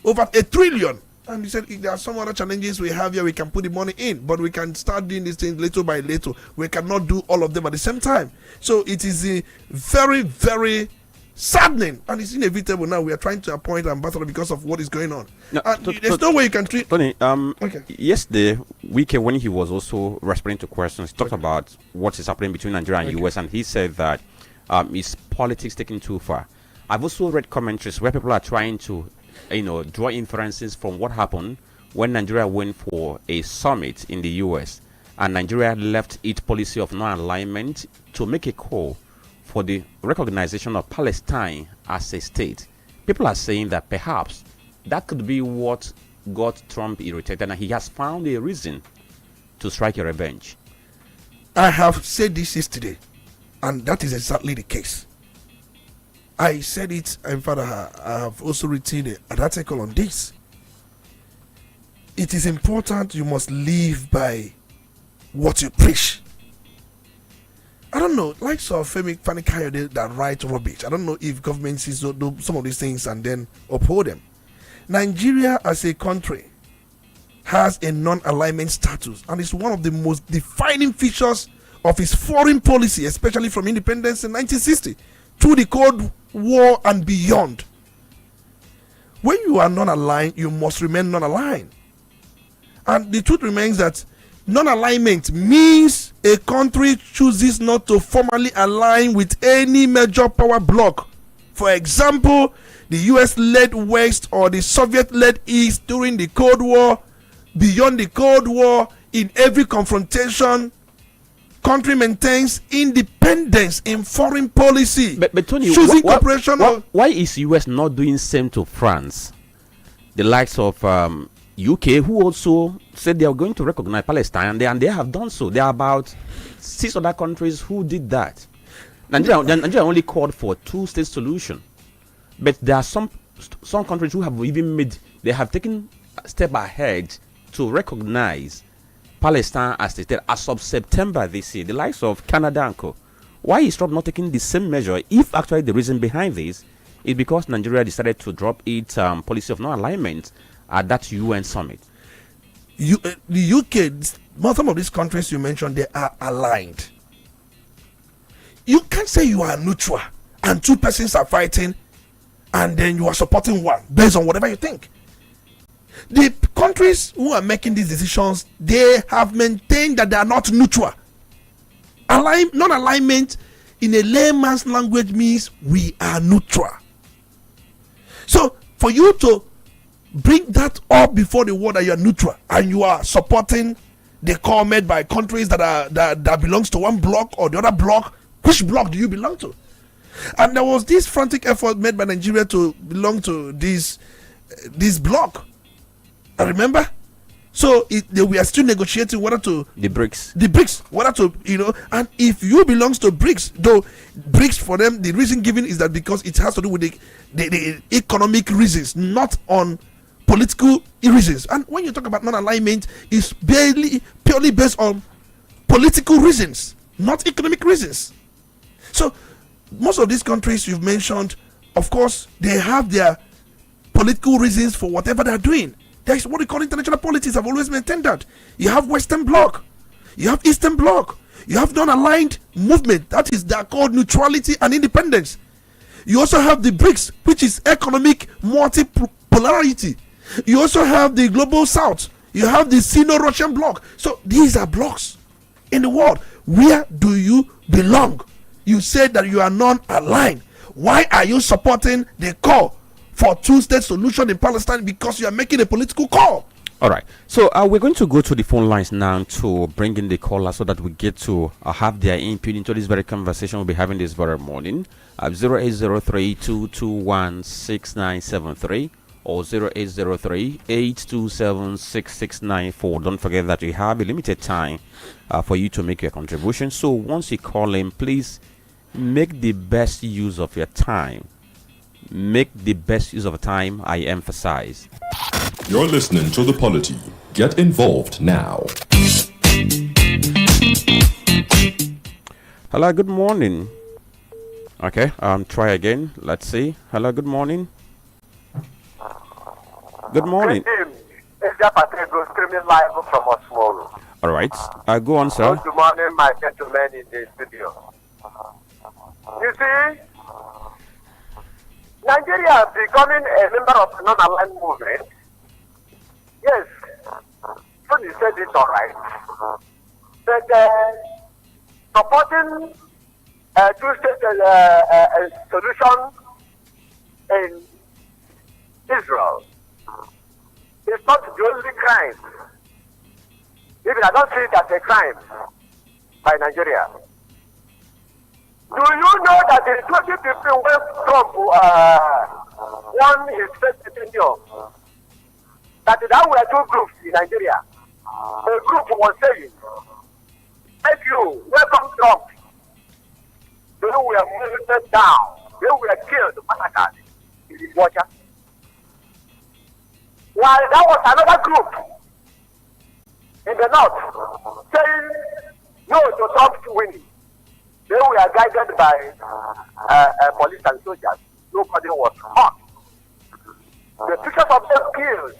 over 1 trillion. And he said, if there are some other challenges we have here, we can put the money in, but we can start doing these things little by little. We cannot do all of them at the same time. So it is a very, very saddening, and it's inevitable now. We are trying to appoint an ambassador because of what is going on. There's no way you can treat. Tony, okay. Yesterday, Wike, when he was also responding to questions, talked about what is happening between Nigeria and US, and he said that is politics taking too far. I've also read commentaries where people are trying to draw inferences from what happened when Nigeria went for a summit in the US, and Nigeria left its policy of non-alignment to make a call for the recognition of Palestine as a state. People are saying that perhaps that could be what got Trump irritated, and he has found a reason to strike a revenge. I have said this yesterday, and that is exactly the case. I said it, in fact, I have also written an article on this. It is important you must live by what you preach. I don't know, like Femi Fani-Kayode that write rubbish. I don't know if government sees do some of these things and then uphold them. Nigeria as a country has a non-alignment status, and it's one of the most defining features of its foreign policy, especially from independence in 1960 through the Cold War and beyond. When you are non-aligned, you must remain non-aligned. And the truth remains that non-alignment means a country chooses not to formally align with any major power bloc. For example, the US-led West or the Soviet-led East during the Cold War. Beyond the Cold War, in every confrontation, country maintains independence in foreign policy. But Tony, choosing cooperation. Why is US not doing same to France? The likes of UK, who also said they are going to recognize Palestine, and they have done so. There are about 6 other countries who did that. Nigeria only called for 2-state solution, but there are some countries who have even they have taken a step ahead to recognize Palestine as the state as of September this year. The likes of Canada and co. Why is Trump not taking the same measure, if actually the reason behind this is because Nigeria decided to drop its policy of non-alignment at that UN summit? The UK, some of these countries you mentioned, they are aligned. You can't say you are neutral and 2 persons are fighting and then you are supporting one based on whatever you think. The countries who are making these decisions, they have maintained that they are not neutral. Non-alignment in a layman's language means we are neutral. So for you to bring that up before the world that you are neutral and you are supporting the call made by countries that belongs to one bloc or the other bloc, which bloc do you belong to? And there was this frantic effort made by Nigeria to belong to this bloc. I remember. So we are still negotiating whether to the BRICS, whether to and if you belongs to BRICS, though BRICS for them the reason given is that because it has to do with the economic reasons, not on political reasons. And when you talk about non-alignment, it's purely based on political reasons, not economic reasons. So most of these countries you've mentioned, of course, they have their political reasons for whatever they're doing. That's what we call international politics. I've always maintained that. You have Western Bloc, you have Eastern Bloc, you have non-aligned movement. That is, they're called neutrality and independence. You also have the BRICS, which is economic multipolarity. You also have the Global South. You have the Sino-Russian Bloc. So these are blocks in the world. Where do you belong? You said that you are non-aligned. Why are you supporting the call for two-state solution in Palestine? Because you are making a political call. All right. So we're going to go to the phone lines now to bring in the caller so that we get to have their input into this very conversation we'll be having this very morning. 0803-221-6973 or 0803-827-6694. Don't forget that you have a limited time for you to make your contribution. So once you call in, please make the best use of your time. Make the best use of time, I emphasize. You're listening to the Polity. Get involved now. Hello, good morning. Okay, try again. Let's see. Hello, good morning. Good morning. Streaming live from Osmoro. All right. Go on, sir. Good morning, my gentlemen in the studio. You see, Nigeria becoming a member of a non-aligned movement. Yes, so you said it all right. But supporting a two-state solution in Israel is not the only crime. Even I don't see it as a crime by Nigeria. Do you know that in 2015 when Trump won his first tenure, that there were two groups in Nigeria? A group was saying, thank you, welcome Trump. They were moved down. They were killed, massacred in his watcher. While there was another group in the north saying no to Trump's winning. They were guided by police and soldiers. Nobody was hurt. The pictures of them killed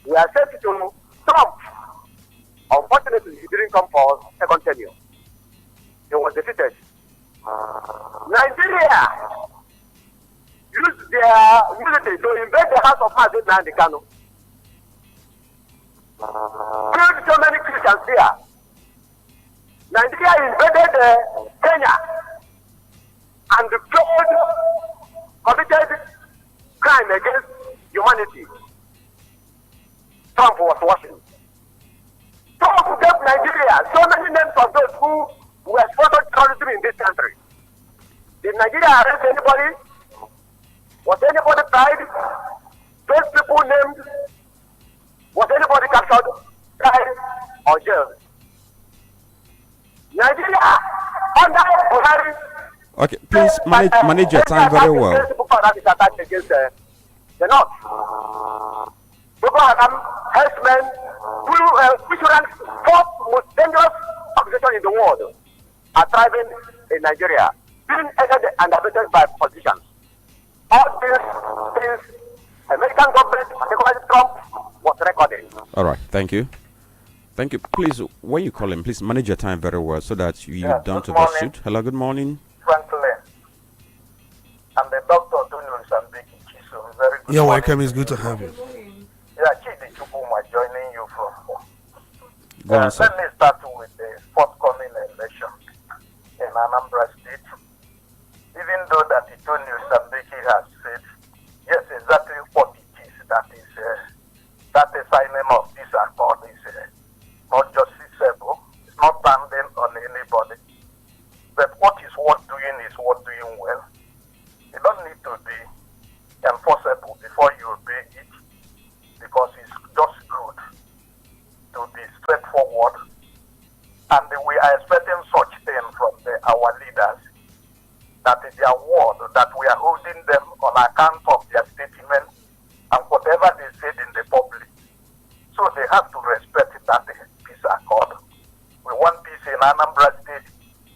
were sent to Trump. Unfortunately, he didn't come for second tenure. He was defeated. Nigeria used their military to invade the house of Mazi Nnamdi Kanu. Killed so many Christians here. Nigeria invaded Kenya and committed crime against humanity. Trump was watching. Trump gave Nigeria so many names of those who were sponsored terrorism in this country. Did Nigeria arrest anybody? Was anybody tried? Those people named, was anybody captured, tried, or jailed? Nigeria under Buhari. Okay, please manage your time very well. Against the North. Boko Haram herdsmen, which ranks fourth most dangerous organization in the world, are thriving in Nigeria, being aided and abetted by politicians. All these things, American government, particularly Trump, was recording. All right, thank you. Thank you. Please, when you call him, please manage your time very well so that you don't overshoot. Hello, good morning. Franklin. I'm the doctor doing Olisa Mbeki, Chisom. Very good. You're welcome. It's good to have you. Yeah, Go on, sir. Let me start with the forthcoming election in Anambra State. Even though that Olisa Mbeki has said, yes, exactly what it is, that the signing of this accord is not justiciable, it's not binding on anybody. But what is worth doing is worth doing well. You don't need to be enforceable before you obey it, because it's just good to be straightforward. And we are expecting such thing from our leaders, that their word, that we are holding them on account of their statement and whatever they said in the public. So they have to respect that peace accord. We want peace in Anambra State,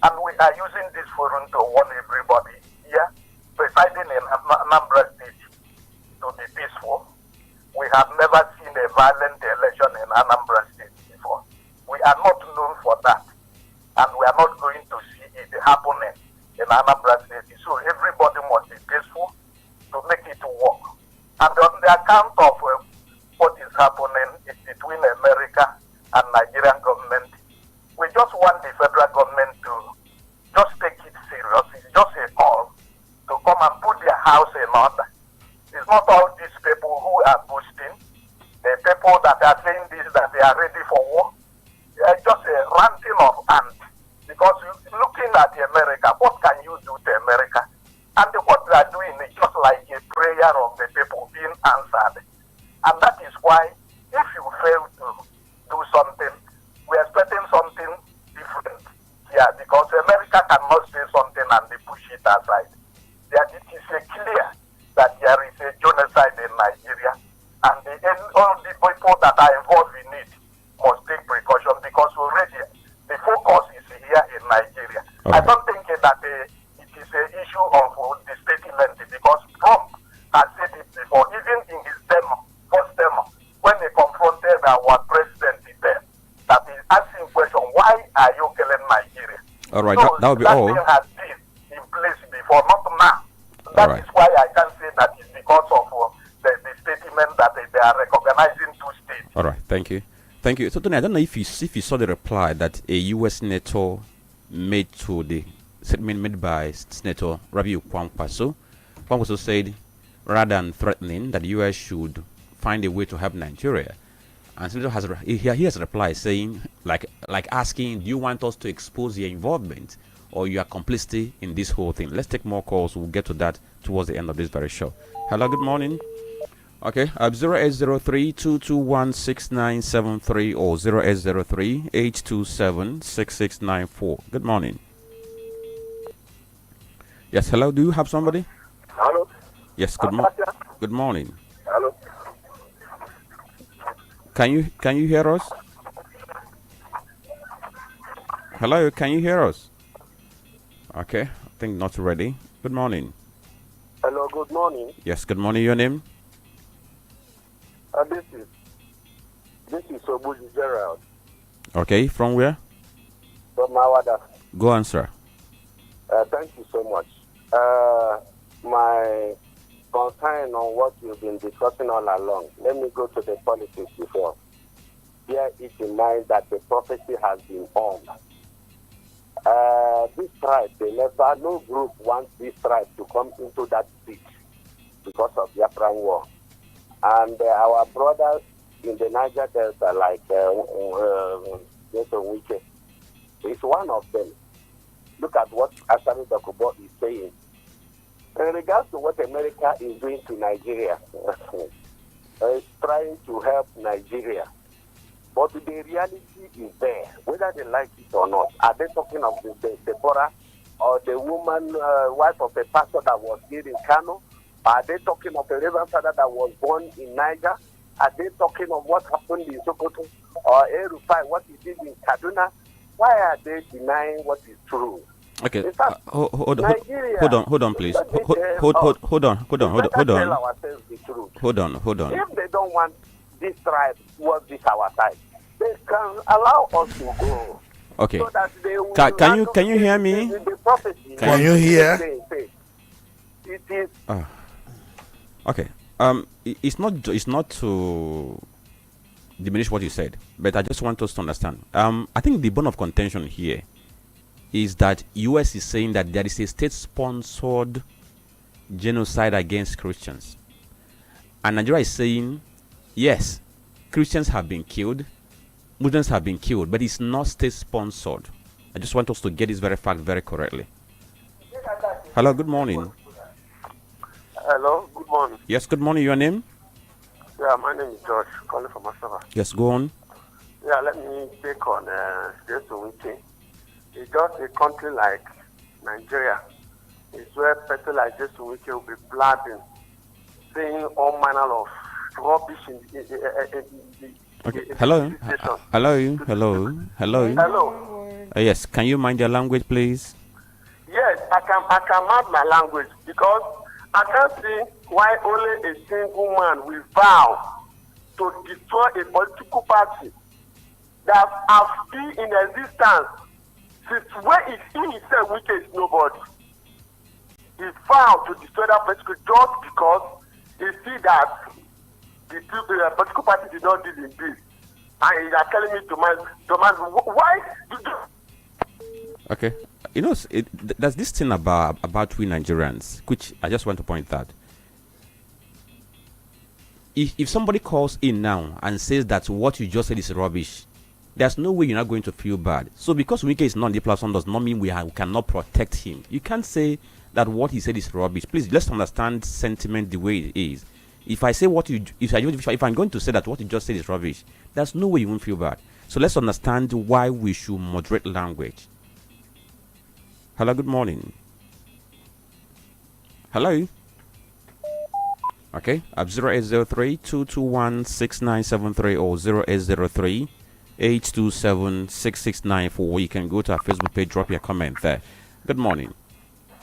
and we are using this forum to warn everybody here residing in Anambra State to be peaceful. We have never seen a violent election in Anambra State before. We are not known for that, and we are not going to see it happening in Anambra State. So everybody must be peaceful to make it work. And on the account of what is happening between America and Nigerian government, we just want the federal government to just take it serious. It's just a call to come and put their house in order. It's not all these people who are boasting, the people that are saying this, that they are ready for war. They are just a ranting of ants. Because looking at America, what can you do to America? And what they are doing is just like a prayer of the people being answered. And that is why, if you fail to do something, we are expecting something different here, because America cannot say something and they push it aside. It is clear that there is a genocide in Nigeria, and all the people that are involved in it must take precaution, because already the focus is here in Nigeria. Okay. I don't think that it is an issue of the statement, because Trump has said it before, even in his first demo, when he confronted our president there, that he's asking question, why are you killing Nigeria? All right, So that will be all. That thing has been in place before, not now. That All right. is why I can say that it's because of the statement that they are recognizing two states. All right, thank you. Thank you. So, Tony, I don't know if you saw the reply that a U.S. senator made to the statement made by Senator Rabiu Kwankwaso. Kwankwaso said, rather than threatening that the U.S. should find a way to help Nigeria, and Senator has replied saying, like asking, do you want us to expose your involvement or your complicity in this whole thing? Let's take more calls. We'll get to that towards the end of this very show. Hello, good morning. Okay, 0803-221-6973 or 0803-827-6694. Good morning. Yes, hello, do you have somebody? Hello? Yes, good morning. Hello? Can you hear us? Hello, can you hear us? Okay, I think not ready. Good morning. Hello, good morning. Yes, good morning. Your name? This is Obuji Gerald. Okay, from where? From Mawada. Go on, sir. Thank you so much. My concern on what you've been discussing all along, let me go to the politics before. Bear it in mind that the prophecy has been on. This tribe, no group wants this tribe to come into that seat because of the Biafran war. And our brothers in the Niger Delta, like Wike, is one of them. Look at what Asami Dokubo is saying. In regards to what America is doing to Nigeria, it's trying to help Nigeria. But the reality is there, whether they like it or not. Are they talking of the Deborah or the woman, wife of a pastor that was killed in Kano? Are they talking of a reverend father that was born in Niger? Are they talking of what happened in Sokoto or Erufai, what he did in Kaduna? Why are they denying what is true? Okay, fact, hold on, please. Hold on. If they don't want this tribe towards this our side, they can allow us to go. Okay. So that they will can you hear me? The prophecy, Can you hear? It is. Okay. It's not to diminish what you said, but I just want us to understand. I think the bone of contention here is that US is saying that there is a state-sponsored genocide against Christians, and Nigeria is saying, yes, Christians have been killed, Muslims have been killed, but it's not state-sponsored. I just want us to get this very fact very correctly. Hello, good morning. Hello, good morning. Yes, good morning. Your name? Yeah, my name is George, calling from Asaba. Yes, go on. Yeah, let me take on Jason Wiki. It's just a country like Nigeria. It's where person like Jason Wiki will be blabbing, saying all manner of rubbish in the okay. Hello? Hello? Yes, can you mind your language, please? Yes, I can mind my language because I can't see why only a single man will vow to destroy a political party that has been in existence since where he himself wicked is nobody. He vowed to destroy that political just because he see that the political party did not deal in this. And they are telling me to man, why did you... Okay. You know, there's this thing about we Nigerians, which I just want to point out. If somebody calls in now and says that what you just said is rubbish, there's no way you're not going to feel bad. So because Wike is not on the platform does not mean we cannot protect him. You can't say that what he said is rubbish. Please, let's understand sentiment the way it is. If I say if I'm going to say that what you just said is rubbish, there's no way you won't feel bad. So let's understand why we should moderate language. Hello, good morning. Hello. Okay, at 0803-221-6973 or 0803-827-6694. You can go to our Facebook page, drop your comment there. Good morning.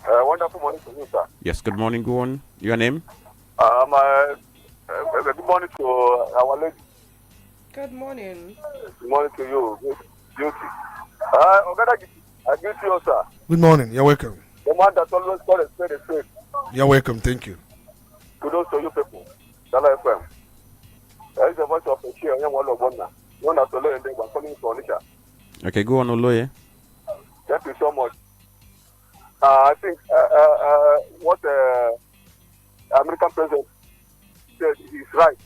Wonderful morning to you, sir. Yes, good morning. Go on. Your name? Good morning to our lady. Good morning. Good morning to you. Beauty. I greet you, sir. Good morning. You're welcome. The man that always called a straight. You're welcome. Thank you. Kudos to you people. Udala FM. There is a voice of a chair. I am one of one now. One of the and they were calling from Onitsha. Okay, go on, Oloye. Thank you so much. I think what American president said is right.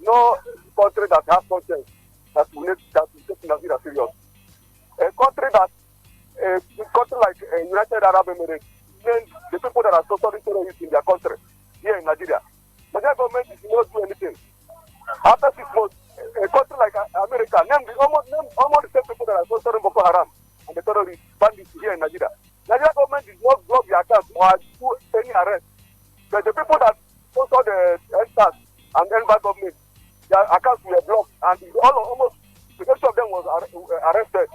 No country that has conscience that will take Nigeria serious. A country like United Arab Emirates, then the people that are totally terrorists in their country, here in Nigeria. Nigeria government is not doing anything. After 6 months, a country like America, name almost the same people that are sponsoring Boko Haram and the terrorists bandits here in Nigeria. Nigeria government did not block the account or do any arrest. But the people that sponsor the NSAS and NBA government, their accounts were blocked and almost the rest of them was arrested.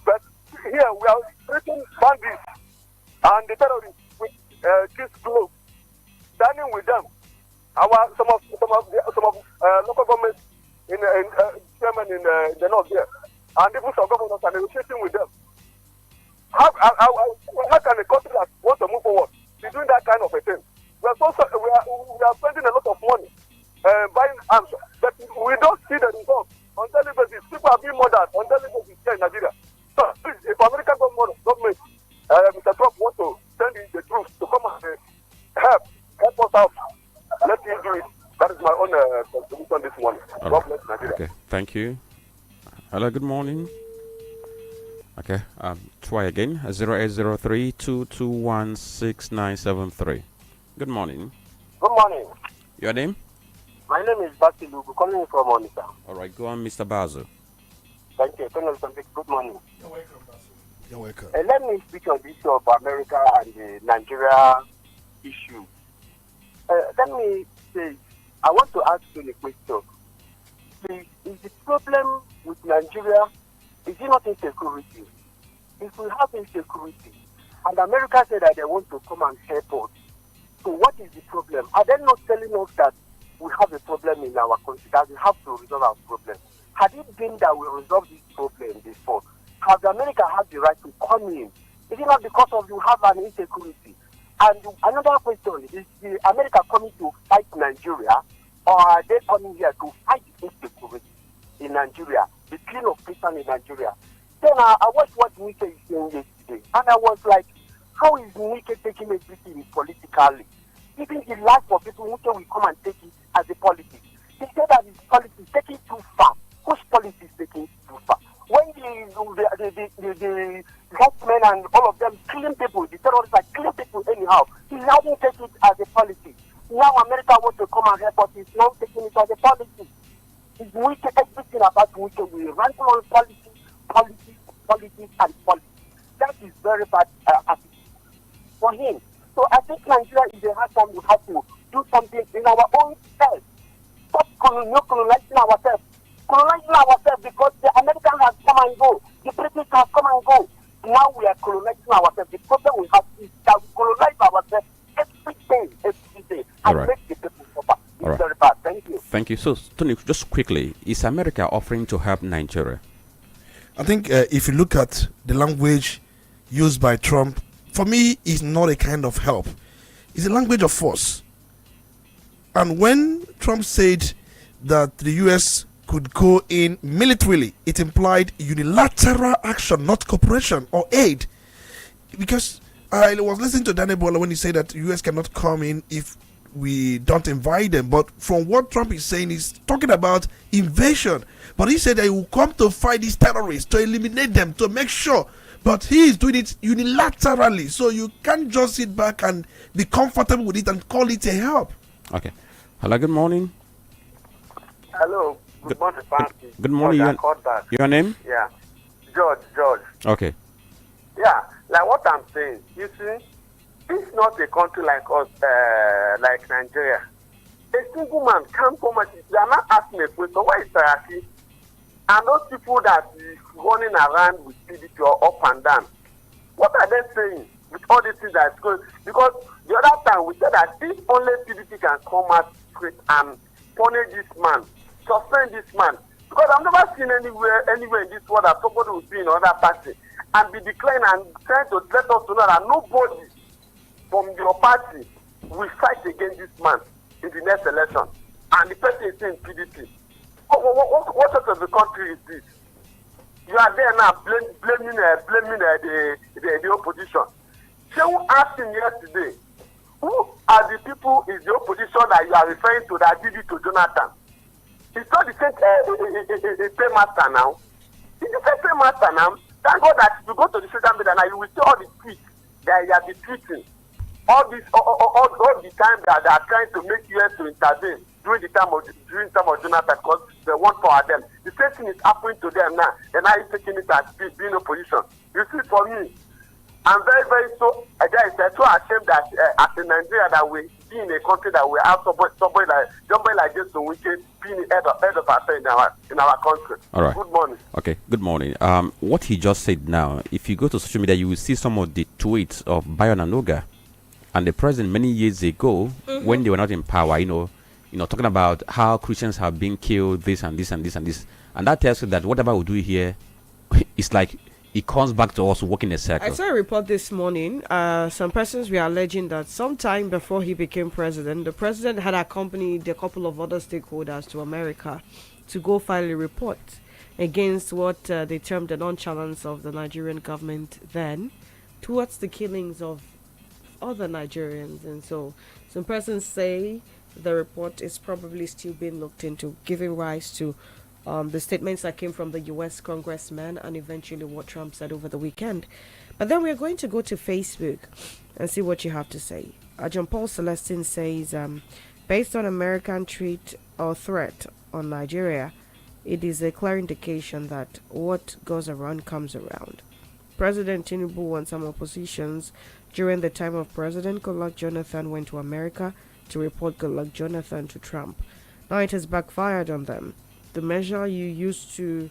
But here we are treating bandits and the terrorists with kiss gloves, standing with them. Some of local governments in Germany in the north there, and even some governors are negotiating with them. How can a country that wants to move forward be doing that kind of a thing? We are spending a lot of money buying arms, but we don't see the results on daily basis. People are being murdered on daily basis here in Nigeria. So if American government, Mr. Trump wants to send the troops to come and help us out, let him do it. That is my own contribution this morning. God bless Nigeria. Okay, thank you. Hello, good morning. Okay, try again. 0803-221-6973. Good morning. Good morning. Your name? My name is Basilu, calling from Onitsha. All right, go on, Mr. Basil. Thank you. Good morning. You're welcome, Basil. You're welcome. Let me speak on the issue of America and the Nigeria issue. Let me say, I want to ask you a question. Please, is the problem with Nigeria, is it not insecurity? If we have insecurity, and America said that they want to come and help us, so what is the problem? Are they not telling us that we have a problem in our country, that we have to resolve our problem? Had it been that we resolved this problem before, has America had the right to come in? Is it not because of you have an insecurity? And another question, is the America coming to fight Nigeria, or are they coming here to fight insecurity? in Nigeria, the killing of Christians in Nigeria. Then I watched what Wike is saying yesterday, and I was like, how is Wike taking everything politically? Even the life of people, Wike will come and take it as a politics. He said that his politics is taking too far. Which politics is taking too far? When the herdsmen and all of them killing people, the terrorists are killing people anyhow, he now didn't take it as a policy. Now America wants to come and help us, he's now taking it as a policy. It's Wike, everything about Wike will run on politics, and politics. That is very bad for him. So I think Nigeria is a hard time. We have to do something in our own self. Stop colonizing ourselves. Colonizing ourselves because the Americans have come and go. The British have come and go. Now we are colonizing ourselves. The problem we have is that we colonize ourselves every day. And right. make the people suffer. It's very bad. Thank you. Thank you. So, Tony, just quickly, is America offering to help Nigeria? I think if you look at the language used by Trump, for me, it's not a kind of help. It's a language of force. And when Trump said that the U.S. could go in militarily, it implied unilateral action, not cooperation or aid. Because I was listening to Danny Bola when he said that the U.S. cannot come in if we don't invite them. But from what Trump is saying, he's talking about invasion. But he said that he will come to fight these terrorists, to eliminate them, to make sure. But he is doing it unilaterally. So you can't just sit back and be comfortable with it and call it a help. Okay. Hello, good morning. Hello. Good morning, Francis. Good morning. Your name? Yeah. George. Okay. Yeah, like what I'm saying, you see, it's not a country like us, like Nigeria. A single man can't come and you are not asking a question, where is Saraki? And those people that is running around with PDP or up and down, what are they saying with all these things that's going? Because the other time we said that if only PDP can come out straight and punish this man, suspend this man, because I've never seen anywhere in this world that somebody will be in another party and be declaring and trying to let us know that nobody from your party will fight against this man in the next election. And the person is saying PDP. What sort of a country is this? You are there now blaming the opposition. Shehu asked him yesterday, who are the people in the opposition that you are referring to that did it to Jonathan? It's not the same paymaster now. It's the same paymaster now. Thank God that if you go to the social media now, you will see all the tweets that you have been tweeting. All the time that they are trying to make US to intervene during the time of Jonathan because they want power them. The same thing is happening to them now. And now he's taking it as being opposition. You see, for me, I'm very, very so ashamed that as a Nigeria that we be in a country that we have somebody like this so we can be in the head of affairs in our country. All right. Good morning. Okay, good morning. What he just said now, if you go to social media, you will see some of the tweets of Bayon Anoga and the president many years ago when they were not in power, you know, talking about how Christians have been killed, this and this and this and this. And that tells you that whatever we do here, it's like it comes back to us working a circle. I saw a report this morning. Some persons were alleging that sometime before he became president, the president had accompanied a couple of other stakeholders to America to go file a report against what they termed the nonchalance of the Nigerian government then towards the killings of other Nigerians. And so some persons say the report is probably still being looked into, giving rise to the statements that came from the U.S. congressman and eventually what Trump said over the weekend. But then we're going to go to Facebook and see what you have to say. John Paul Celestine says, based on American threat on Nigeria, it is a clear indication that what goes around comes around. President Tinubu and some oppositions during the time of President Goodluck Jonathan went to America to report Goodluck Jonathan to Trump. Now it has backfired on them. The measure you used to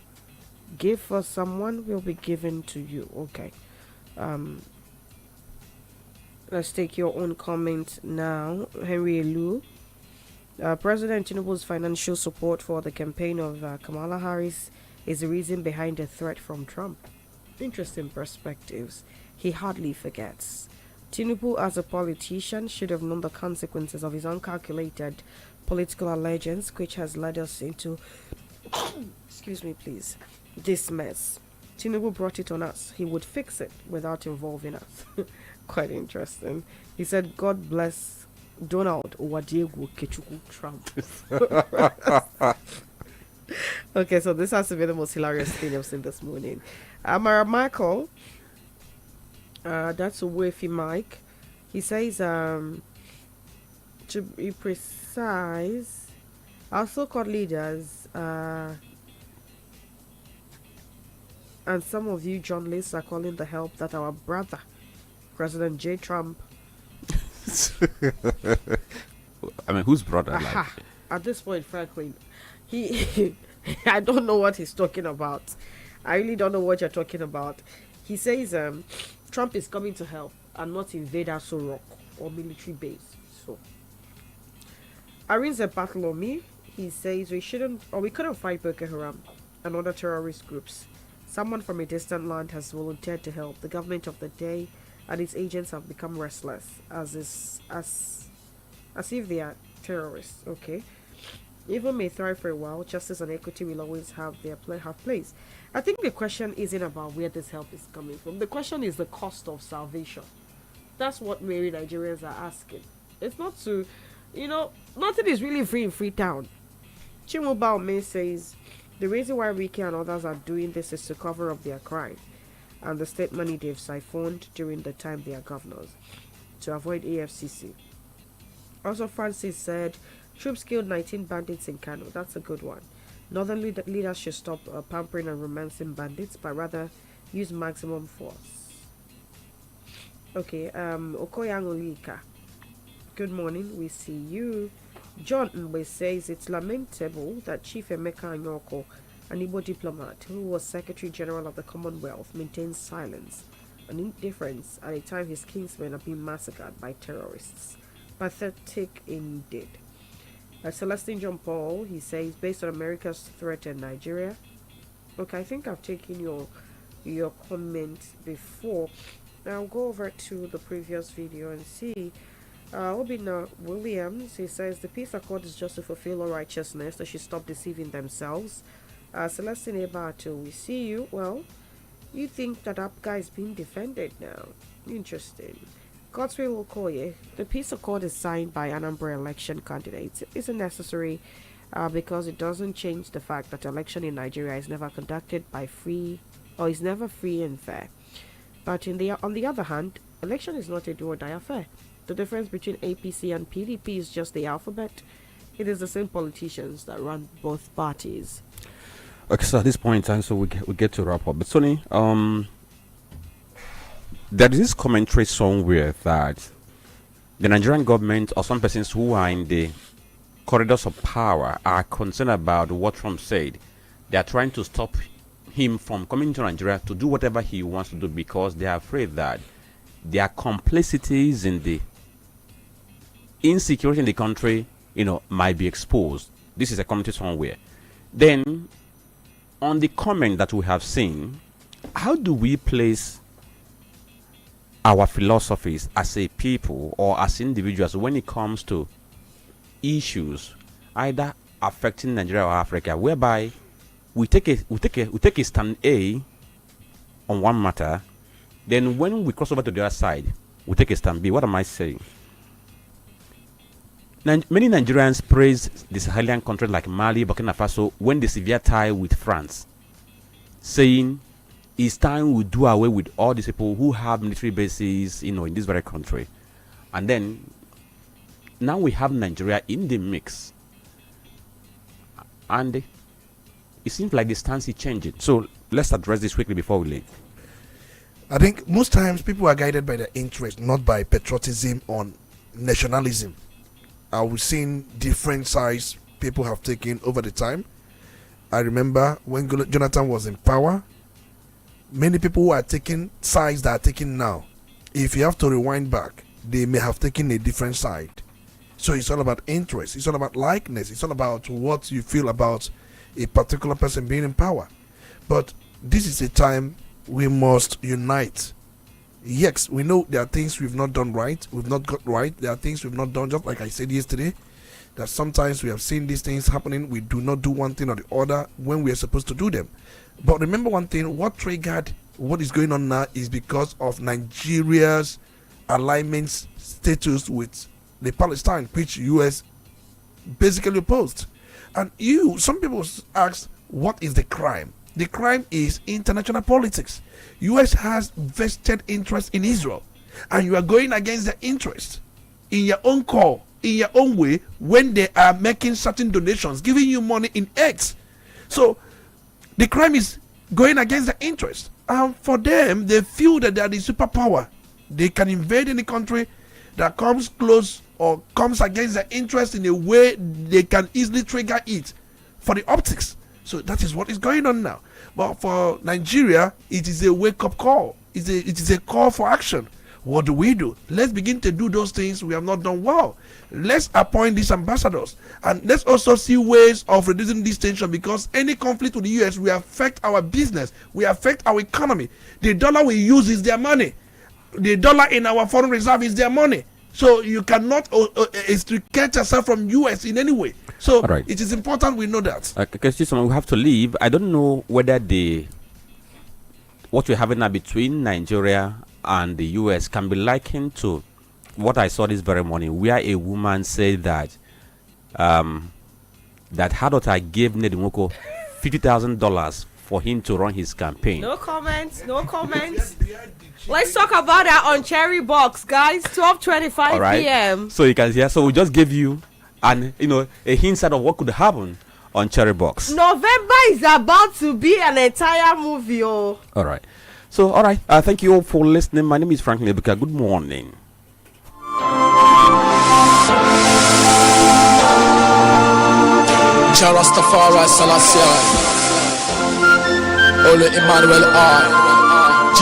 give for someone will be given to you. Okay. Let's take your own comment now. Henry Elu. President Tinubu's financial support for the campaign of Kamala Harris is the reason behind the threat from Trump. Interesting perspectives. He hardly forgets. Tinubu, as a politician, should have known the consequences of his uncalculated political allegiance, which has led us into excuse me, please, this mess. Tinubu brought it on us. He would fix it without involving us. Quite interesting. He said, God bless Donald Wadiegu Kechuku Trump. Okay, so this has to be the most hilarious thing I've seen this morning. Amara Michael, that's a Wafy Mike. He says, to be precise, our so-called leaders, and some of you journalists are calling the help that our brother, President J. Trump. I mean, whose brother? Like? At this point, Franklin, he I don't know what he's talking about. I really don't know what you're talking about. He says Trump is coming to help and not invade Aso Rock or military base. So, Arinze Bartholomew, he says we couldn't fight Boko Haram and other terrorist groups. Someone from a distant land has volunteered to help. The government of the day and its agents have become restless, as if they are terrorists. Okay, even may thrive for a while. Justice and equity will always have place. I think the question isn't about where this help is coming from. The question is the cost of salvation. That's what many Nigerians are asking. It's not to, nothing is really free in Freetown. Chimobao May says, the reason why Ricky and others are doing this is to cover up their crime and the state money they've siphoned during the time they are governors to avoid AFCC. Also, Francis said, troops killed 19 bandits in Kano. That's a good one. Northern leaders should stop pampering and romancing bandits, but rather use maximum force. Okay, Okoyang Olika. Good morning, we see you. John Mbe says it's lamentable that Chief Emeka Anyoko, an Igbo diplomat who was Secretary General of the Commonwealth, maintains silence and indifference at a time his kinsmen are being massacred by terrorists. Pathetic indeed. Celestine John Paul, he says, based on America's threat in Nigeria. Okay, I think I've taken your comment before. Now I'll go over to the previous video and see. Obina Williams, he says the peace accord is just to fulfill all righteousness. They should stop deceiving themselves. Celestine Ebato, we see you. Well, you think that Apga is being defended now. Interesting. Godswill Okoye, the peace accord is signed by Anambra election candidates. It isn't necessary because it doesn't change the fact that election in Nigeria is never conducted by free, or is never free and fair. But on the other hand, election is not a do or die affair. The difference between APC and PDP is just the alphabet. It is the same politicians that run both parties. Okay, so at this point in time, so we get to wrap up. But Sonny, there is this commentary somewhere that the Nigerian government or some persons who are in the corridors of power are concerned about what Trump said. They are trying to stop him from coming to Nigeria to do whatever he wants to do because they are afraid that their complicities in the insecurity in the country, might be exposed. This is a commentary somewhere. Then, on the comment that we have seen, how do we place our philosophies as a people or as individuals when it comes to issues either affecting Nigeria or Africa, whereby we take a stand A on one matter, then when we cross over to the other side, we take a stand B. What am I saying? Many Nigerians praise the Sahelian countries like Mali, Burkina Faso when they severe tie with France, saying it's time we do away with all these people who have military bases, in this very country. And then now we have Nigeria in the mix, and it seems like the stance is changing. So let's address this quickly before we leave. I think most times people are guided by their interest, not by patriotism or nationalism. We've seen different sides people have taken over the time. I remember when Jonathan was in power, many people who are taking sides that are taken now. If you have to rewind back, they may have taken a different side. So it's all about interest. It's all about likeness. It's all about what you feel about a particular person being in power. But this is a time we must unite. Yes, we know there are things we've not done right, we've not got right. There are things we've not done, just like I said yesterday. that sometimes we have seen these things happening. We do not do one thing or the other when we are supposed to do them. But remember one thing, what triggered what is going on now is because of Nigeria's alignment status with the Palestine, which US basically opposed. And some people ask, what is the crime? The crime is international politics. US has vested interest in Israel, and you are going against the interest in your own call, in your own way, when they are making certain donations, giving you money in eggs. So the crime is going against the interest. And for them, they feel that they are the superpower. They can invade any country that comes close or comes against the interest in a way they can easily trigger it for the optics. So that is what is going on now. But for Nigeria, it is a wake-up call. It is a call for action. What do? Let's begin to do those things we have not done well. Let's appoint these ambassadors. And let's also see ways of reducing this tension, because any conflict with the US will affect our business, will affect our economy. The dollar we use is their money. The dollar in our foreign reserve is their money. So you cannot extricate yourself from US in any way. So it is important we know that. Okay, we have to leave. I don't know whether what we're having now between Nigeria and the US can be likened to what I saw this very morning, where a woman said that that her daughter gave Nedimoko $50,000 for him to run his campaign. No comments. Let's talk about that on Cherry Box, guys. 12:25 p.m. So you can hear. So we just gave you a hint of what could happen on Cherry Box. November is about to be an entire movie. All right. So, thank you all for listening. My name is Franklin and Ebuka. Good morning. Rastafari Selassie, Ole Emmanuel I.